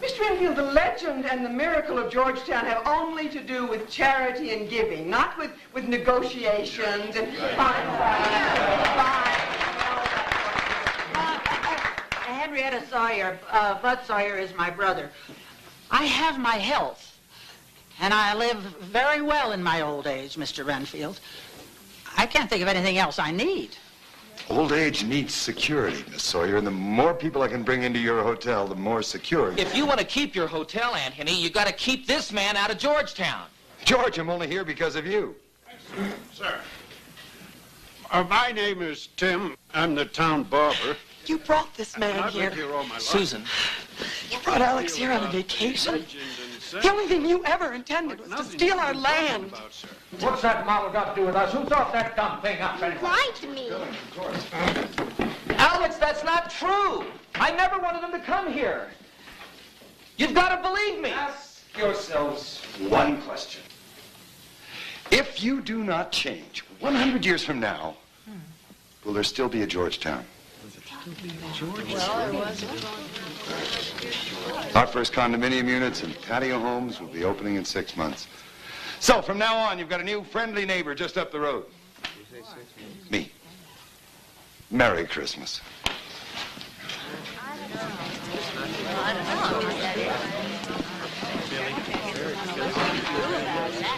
Mr. Renfield, the legend and the miracle of Georgetown have only to do with charity and giving, not with negotiations and fine. Sawyer. Bud Sawyer is my brother. I have my health, and I live very well in my old age, Mr. Renfield. I can't think of anything else I need. Old age needs security, Miss Sawyer, and the more people I can bring into your hotel, the more secure. If you want to keep your hotel, Anthony, you got to keep this man out of Georgetown. George, I'm only here because of you. Sir. My name is Tim. I'm the town barber. You brought this man I've here. lived here all my life. Susan. You brought Alex here on a vacation. The only thing you ever intended was to steal our land. What's that model got to do with us? Who thought that dumb thing up anyway? Lied to me. Alex, that's not true. I never wanted him to come here. You've got to believe me. Ask yourselves one question. If you do not change, 100 years from now, will there still be a Georgetown? Our first condominium units and patio homes will be opening in 6 months. So from now on, you've got a new friendly neighbor just up the road. Me. Merry Christmas.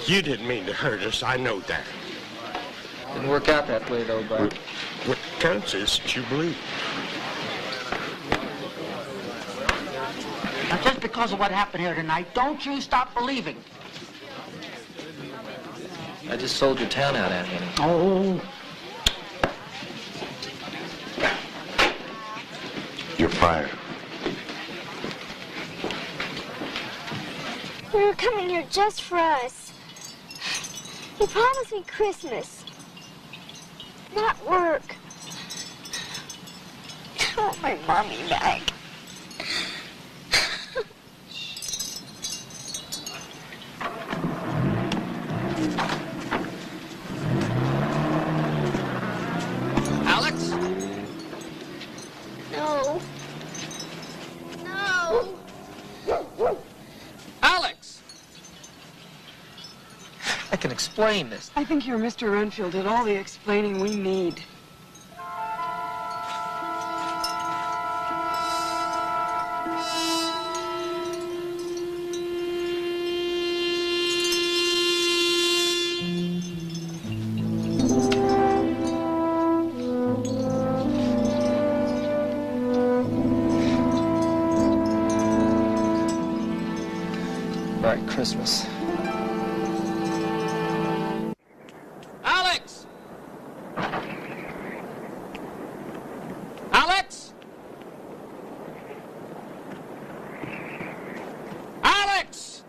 You didn't mean to hurt us, I know that. Didn't work out that way, though, Bud. What counts is that you believe. Now, just because of what happened here tonight, don't you stop believing. I just sold your town out, Anthony. Oh. You're fired. We were coming here just for us. You promised me Christmas, not work. I want my mommy back. Alex? No. No. Alex! I can explain this. I think your Mr. Renfield did all the explaining we need. Merry Christmas. Alex! Alex! Alex!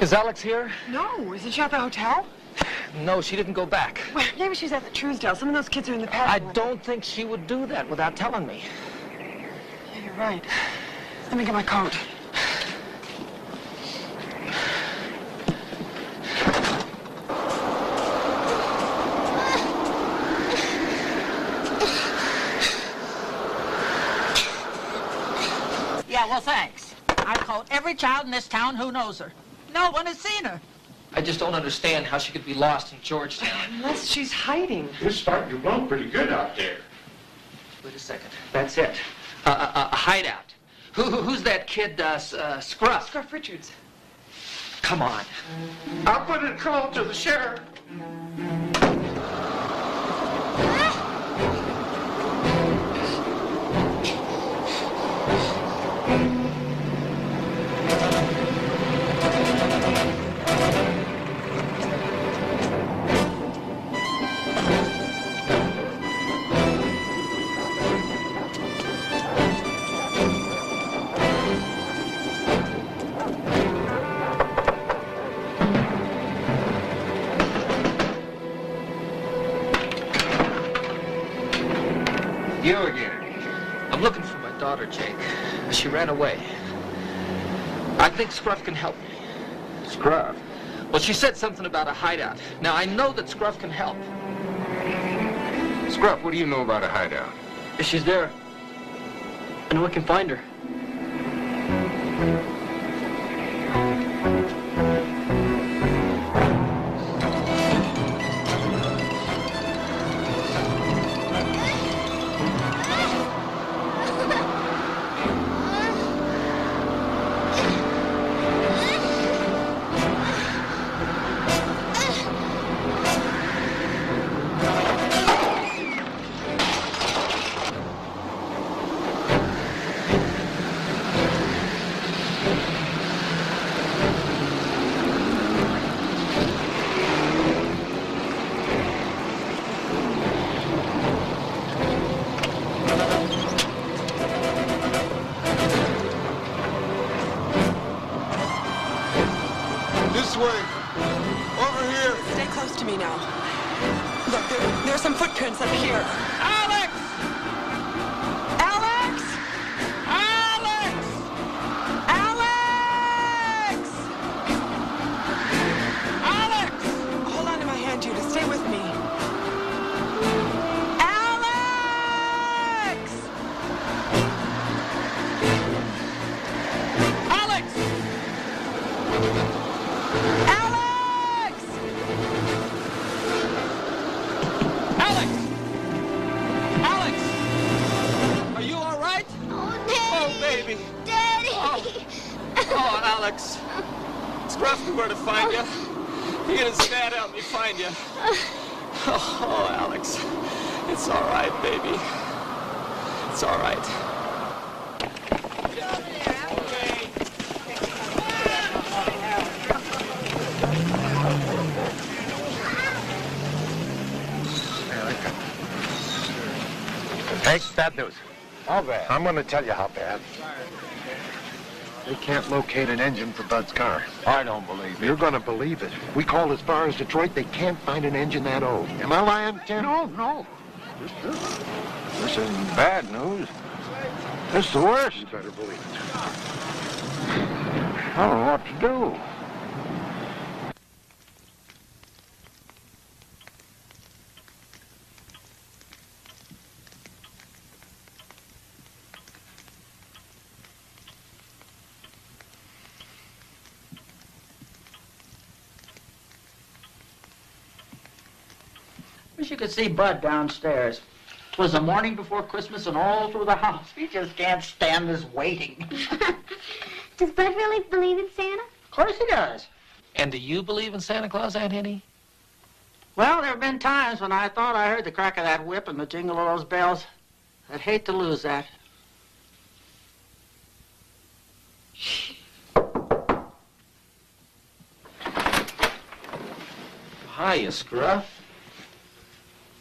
Is Alex here? No, isn't she at the hotel? No, she didn't go back. Well, maybe she's at the Truesdale. Some of those kids are in the I patio. don't think she would do that without telling me. Yeah, you're right. Let me get my coat. Yeah, well, thanks. I've called every child in this town who knows her. No one has seen her. I just don't understand how she could be lost in Georgetown. Unless she's hiding. You're starting to blow pretty good out there. Wait a second. That's it. A hideout. Who's that kid, Scruff? Scruff Richards. Come on. I'll put a call to the sheriff. You again. I'm looking for my daughter, Jake. She ran away. I think Scruff can help me. Scruff? Well, she said something about a hideout. Now, I know that Scruff can help. Scruff, what do you know about a hideout? If she's there, I know I can find her. This way. Over here. Stay close to me now. Look, there's some footprints up here. Alex! Alex! Alex! Alex! Alex! Hold on to my hand, Judah. Stay with me. Alex! Alex! Alex! Alex! Alex! Are you all right? Oh, Daddy! Oh, baby. Daddy! Oh, Alex. Scruff knew where to find you. He and his dad helped me find you. Oh, Alex. It's all right, baby. It's all right. Hey, bad news. How bad? I'm going to tell you how bad. They can't locate an engine for Bud's car. I don't believe it. You're going to believe it. We called as far as Detroit. They can't find an engine that old. Am I lying, Tim? No. This isn't bad news. This is the worst. You better believe it. I don't know what to do. Wish you could see Bud downstairs. 'Twas the morning before Christmas and all through the house. He just can't stand this waiting. Does Bud really believe in Santa? Of course he does. And do you believe in Santa Claus, Aunt Henny? Well, there have been times when I thought I heard the crack of that whip and the jingle of those bells. I'd hate to lose that. Hiya, Scruff.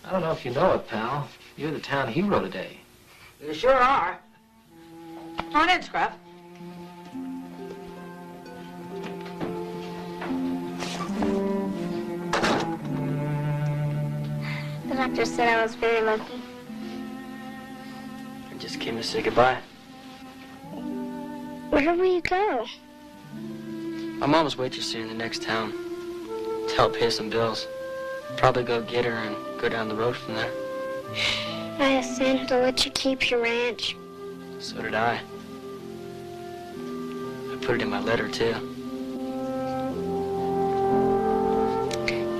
I don't know if you know it, pal. You're the town hero today. You sure are. Come on in, Scruff. The doctor said I was very lucky. I just came to say goodbye. Where will you go? My mom's waitressing in the next town to help pay some bills. Probably go get her and go down the road from there. I asked Santa to let you keep your ranch. So did I. I put it in my letter, too.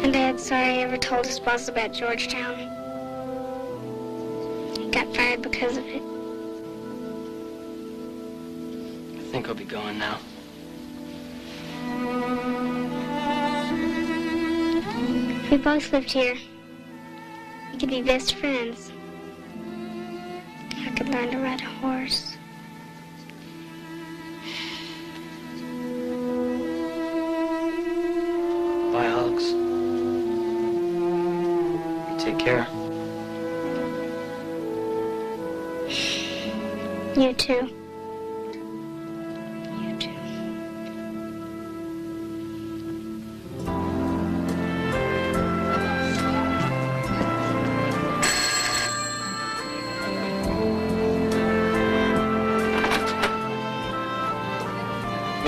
And Dad's sorry he ever told his boss about Georgetown. He got fired because of it. I think I'll be going now. We both lived here. We could be best friends. I could learn to ride a horse. Bye, Alex. You take care. You too. You too.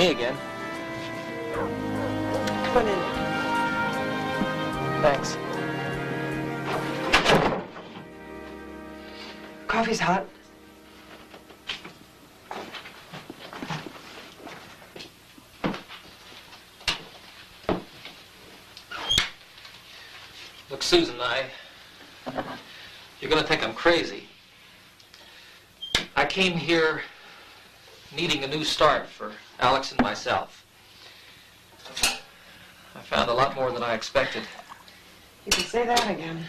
Me again. Come on in. Thanks. Coffee's hot. Look, Susan, you're going to think I'm crazy. I came here needing a new start for Alex and myself. I found a lot more than I expected. You can say that again.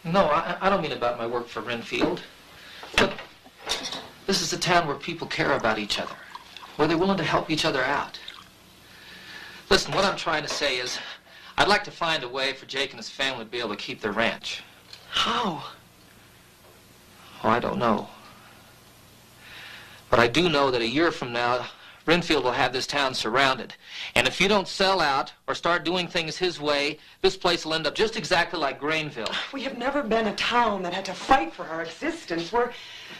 No, I don't mean about my work for Renfield. But this is a town where people care about each other, where they're willing to help each other out. Listen, what I'm trying to say is, I'd like to find a way for Jake and his family to be able to keep their ranch. How? Oh, I don't know. But I do know that a year from now, Renfield will have this town surrounded. And if you don't sell out or start doing things his way, this place will end up just exactly like Grainville. We have never been a town that had to fight for our existence. We're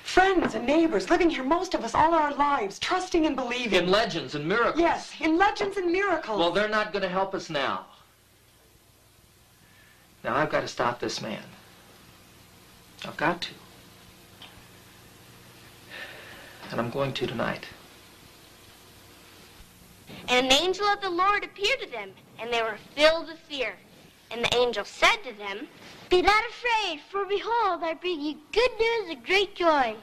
friends and neighbors, living here most of us all our lives, trusting and believing. In legends and miracles. Yes, in legends and miracles. Well, they're not going to help us now. Now, I've got to stop this man. I've got to. And I'm going to tonight. And an angel of the Lord appeared to them, and they were filled with fear. And the angel said to them, "Be not afraid, for behold, I bring you good news of great joy."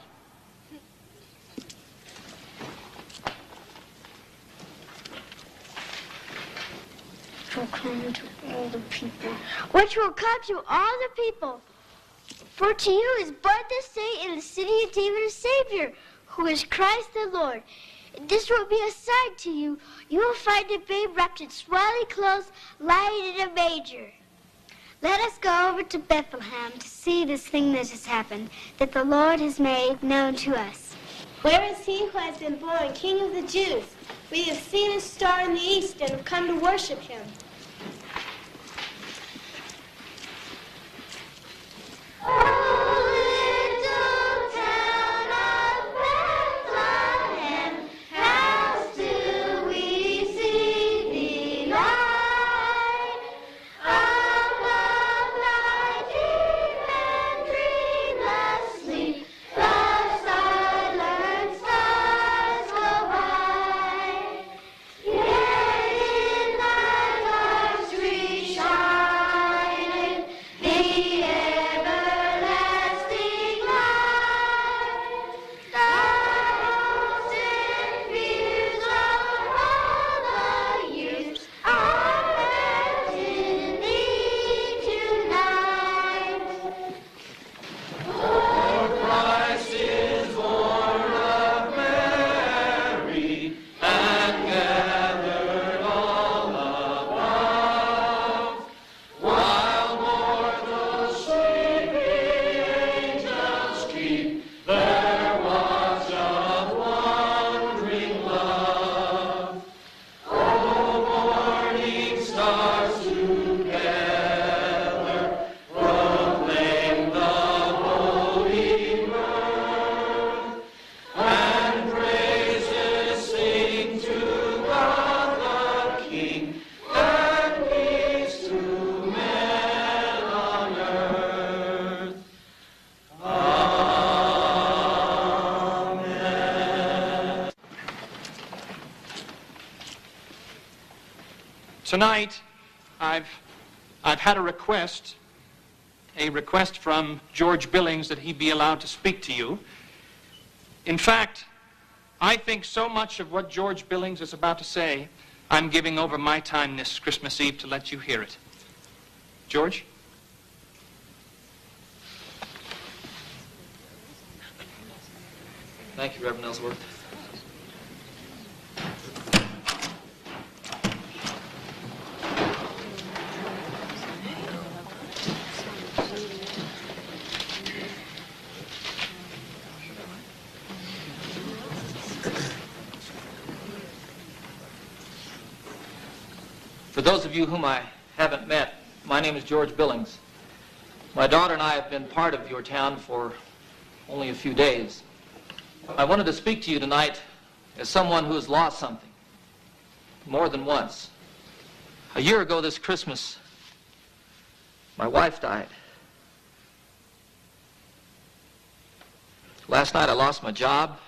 Will come to all the people. Which will come to all the people. For to you is born this day in the city of David a Savior, who is Christ the Lord. This will be a sign to you. You will find a babe wrapped in swaddling clothes, lying in a manger. Let us go over to Bethlehem to see this thing that has happened, that the Lord has made known to us. Where is he who has been born King of the Jews? We have seen his star in the east and have come to worship him. Tonight, I've had a request from George Billings that he be allowed to speak to you. In fact, I think so much of what George Billings is about to say, I'm giving over my time this Christmas Eve to let you hear it. George? Thank you, Reverend Ellsworth. For those of you whom I haven't met, my name is George Billings. My daughter and I have been part of your town for only a few days. I wanted to speak to you tonight as someone who has lost something more than once. A year ago this Christmas, my wife died. Last night I lost my job.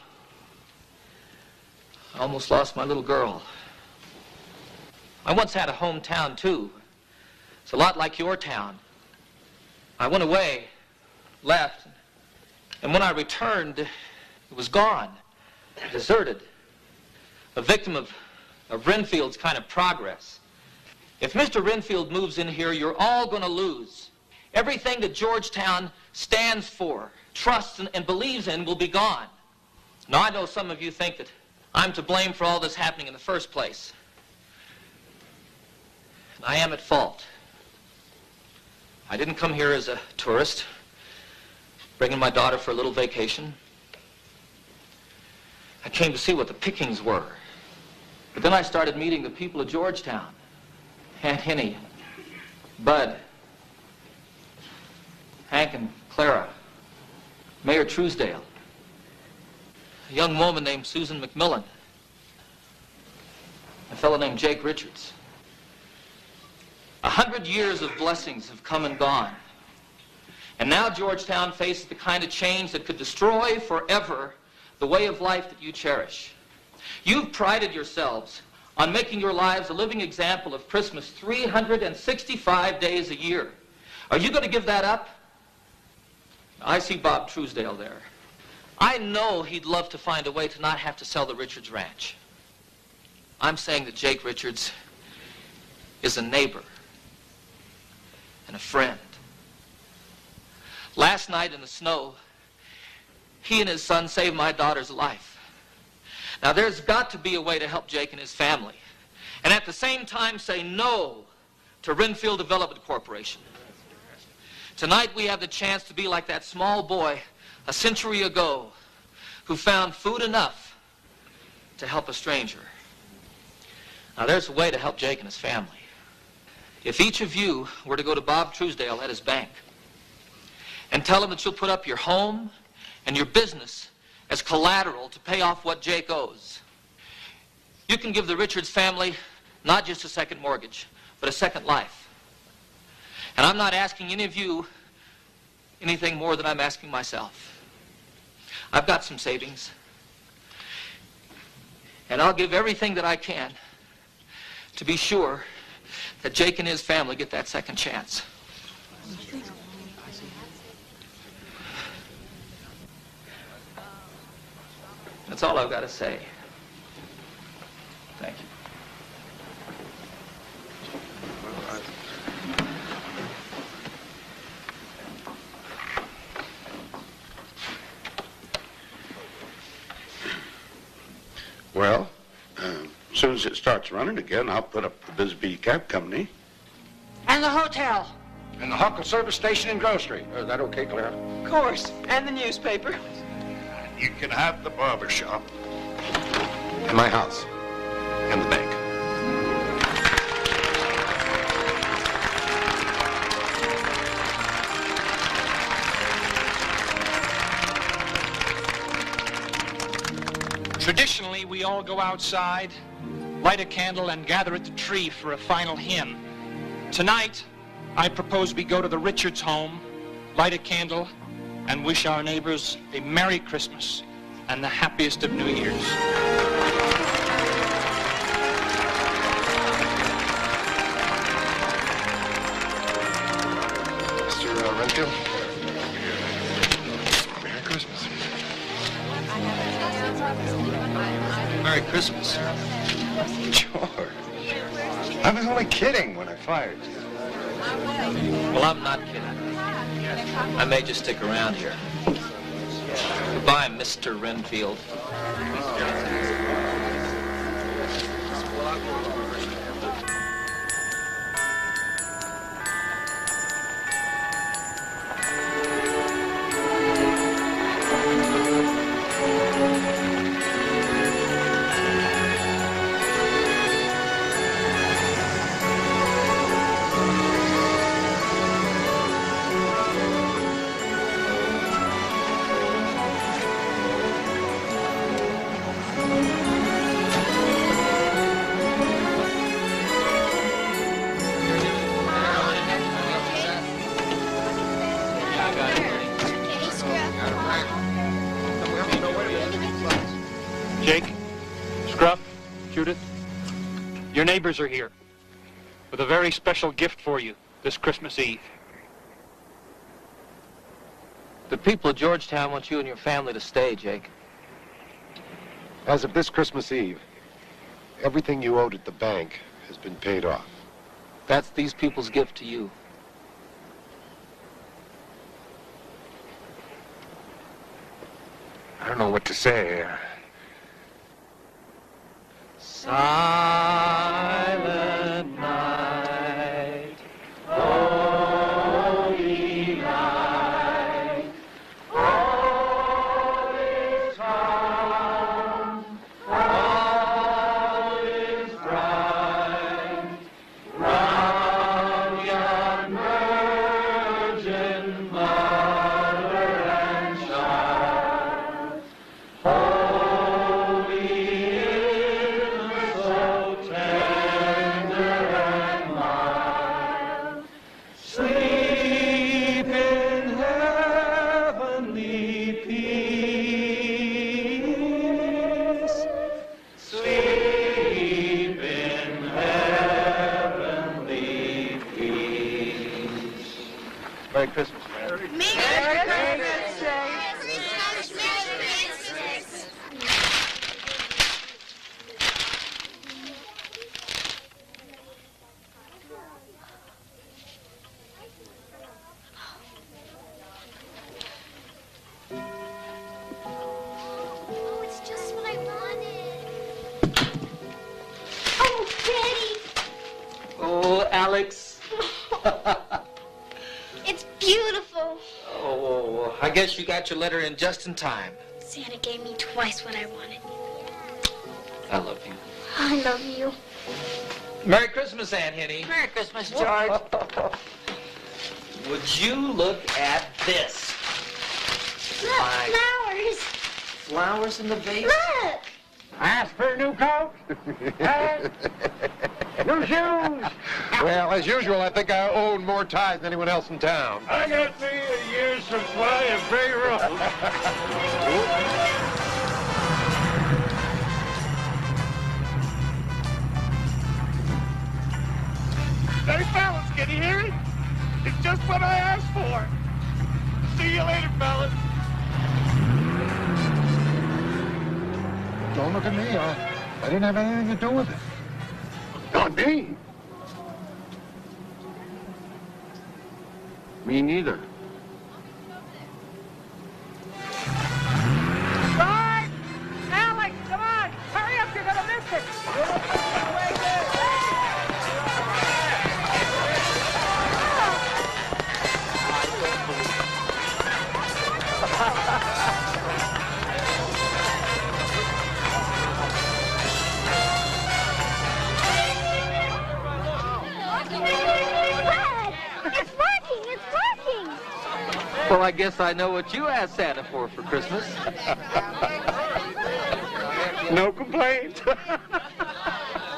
I almost lost my little girl. I once had a hometown too. It's a lot like your town. I went away, left, and when I returned, it was gone, deserted, a victim of Renfield's kind of progress. If Mr. Renfield moves in here, you're all going to lose. Everything that Georgetown stands for, trusts, and believes in will be gone. Now, I know some of you think that I'm to blame for all this happening in the first place. And I am at fault. I didn't come here as a tourist, bringing my daughter for a little vacation. I came to see what the pickings were. But then I started meeting the people of Georgetown. Aunt Henny, Bud, Hank and Clara, Mayor Truesdale, a young woman named Susan McMillan, a fellow named Jake Richards. 100 years of blessings have come and gone. And now Georgetown faces the kind of change that could destroy forever the way of life that you cherish. You've prided yourselves on making your lives a living example of Christmas 365 days a year. Are you going to give that up? I see Bob Truesdale there. I know he'd love to find a way to not have to sell the Richards Ranch. I'm saying that Jake Richards is a neighbor and a friend. Last night in the snow, he and his son saved my daughter's life. Now, there's got to be a way to help Jake and his family, and at the same time say no to Renfield Development Corporation. Tonight, we have the chance to be like that small boy a century ago who found food enough to help a stranger. Now, there's a way to help Jake and his family. If each of you were to go to Bob Truesdale at his bank and tell him that you'll put up your home and your business as collateral to pay off what Jake owes, you can give the Richards family not just a second mortgage, but a second life. And I'm not asking any of you anything more than I'm asking myself. I've got some savings, and I'll give everything that I can to be sure that Jake and his family get that second chance. That's all I've got to say. Thank you. Well, as soon as it starts running again, I'll put up the Bisbee Cab Company. And the hotel. And the Huckle service station and grocery. Is that okay, Clara? Of course. And the newspaper. You can have the barber shop. And my house. And the bank. Traditionally, we all go outside, light a candle, and gather at the tree for a final hymn. Tonight, I propose we go to the Richards home, light a candle, and wish our neighbors a Merry Christmas and the happiest of New Years. Mr. Renfield? Merry Christmas. Merry Christmas. George. I was only kidding when I fired you. Well, I'm not kidding. I may just stick around here. Goodbye, Mr. Renfield. Jake, Scruff, Judith, your neighbors are here with a very special gift for you this Christmas Eve. The people of Georgetown want you and your family to stay, Jake. As of this Christmas Eve, everything you owed at the bank has been paid off. That's these people's gift to you. I don't know what to say. Silent night, holy night, all is calm, all is bright, round yon virgin mother and child. Holy is so tender and mild. Sleep in heavenly peace. Sleep in heavenly peace. Merry Christmas, man. Oh, it's just what I wanted. Oh, Daddy. Oh, Alex. It's beautiful. Oh, I guess you got your letter in just in time. Santa gave me twice what I wanted. I love you. I love you. Merry Christmas, Aunt Henny. Merry Christmas, George. Would you look at this? Look, My- flowers. Flowers in the vase? Look. Ask for a new coat. Hey, new shoes. Well, as usual, I think I own more ties than anyone else in town. I got me a year's supply of Bay Road. Hey, fellas, can you hear it? It's just what I asked for. See you later, fellas. Don't look at me. I didn't have anything to do with it. Not me. Me neither. Right! Alex, come on! Hurry up, you're gonna miss it! Dad, it's working, it's working. Well, I guess I know what you asked Santa for Christmas. No complaints.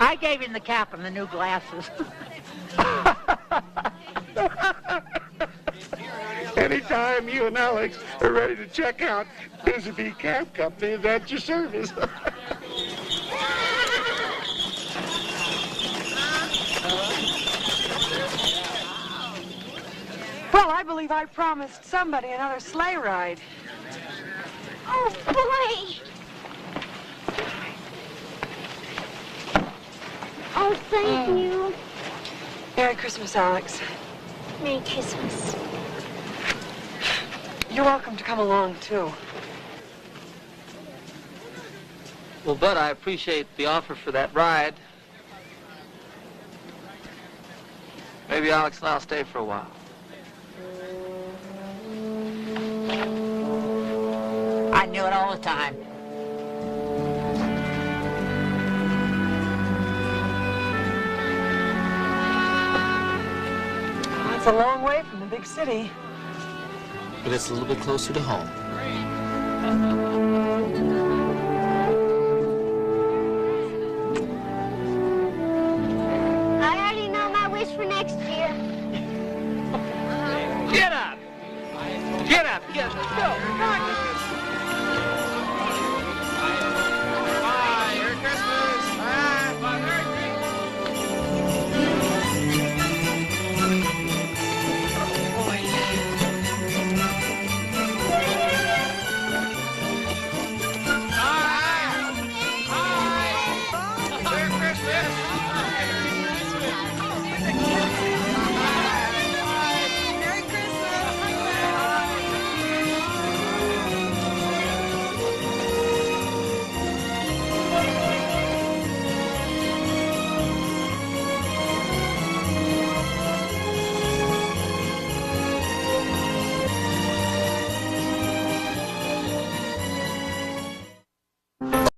I gave him the cap and the new glasses. Anytime you and Alex are ready to check out, Busy Cab Company is at your service. Well, I believe I promised somebody another sleigh ride. Oh, boy. Oh, thank you. Merry Christmas, Alex. Merry Christmas. You're welcome to come along, too. Well, Bud, I appreciate the offer for that ride. Maybe Alex and I'll stay for a while. I knew it all the time. It's a long way from the big city. But it's a little bit closer to home.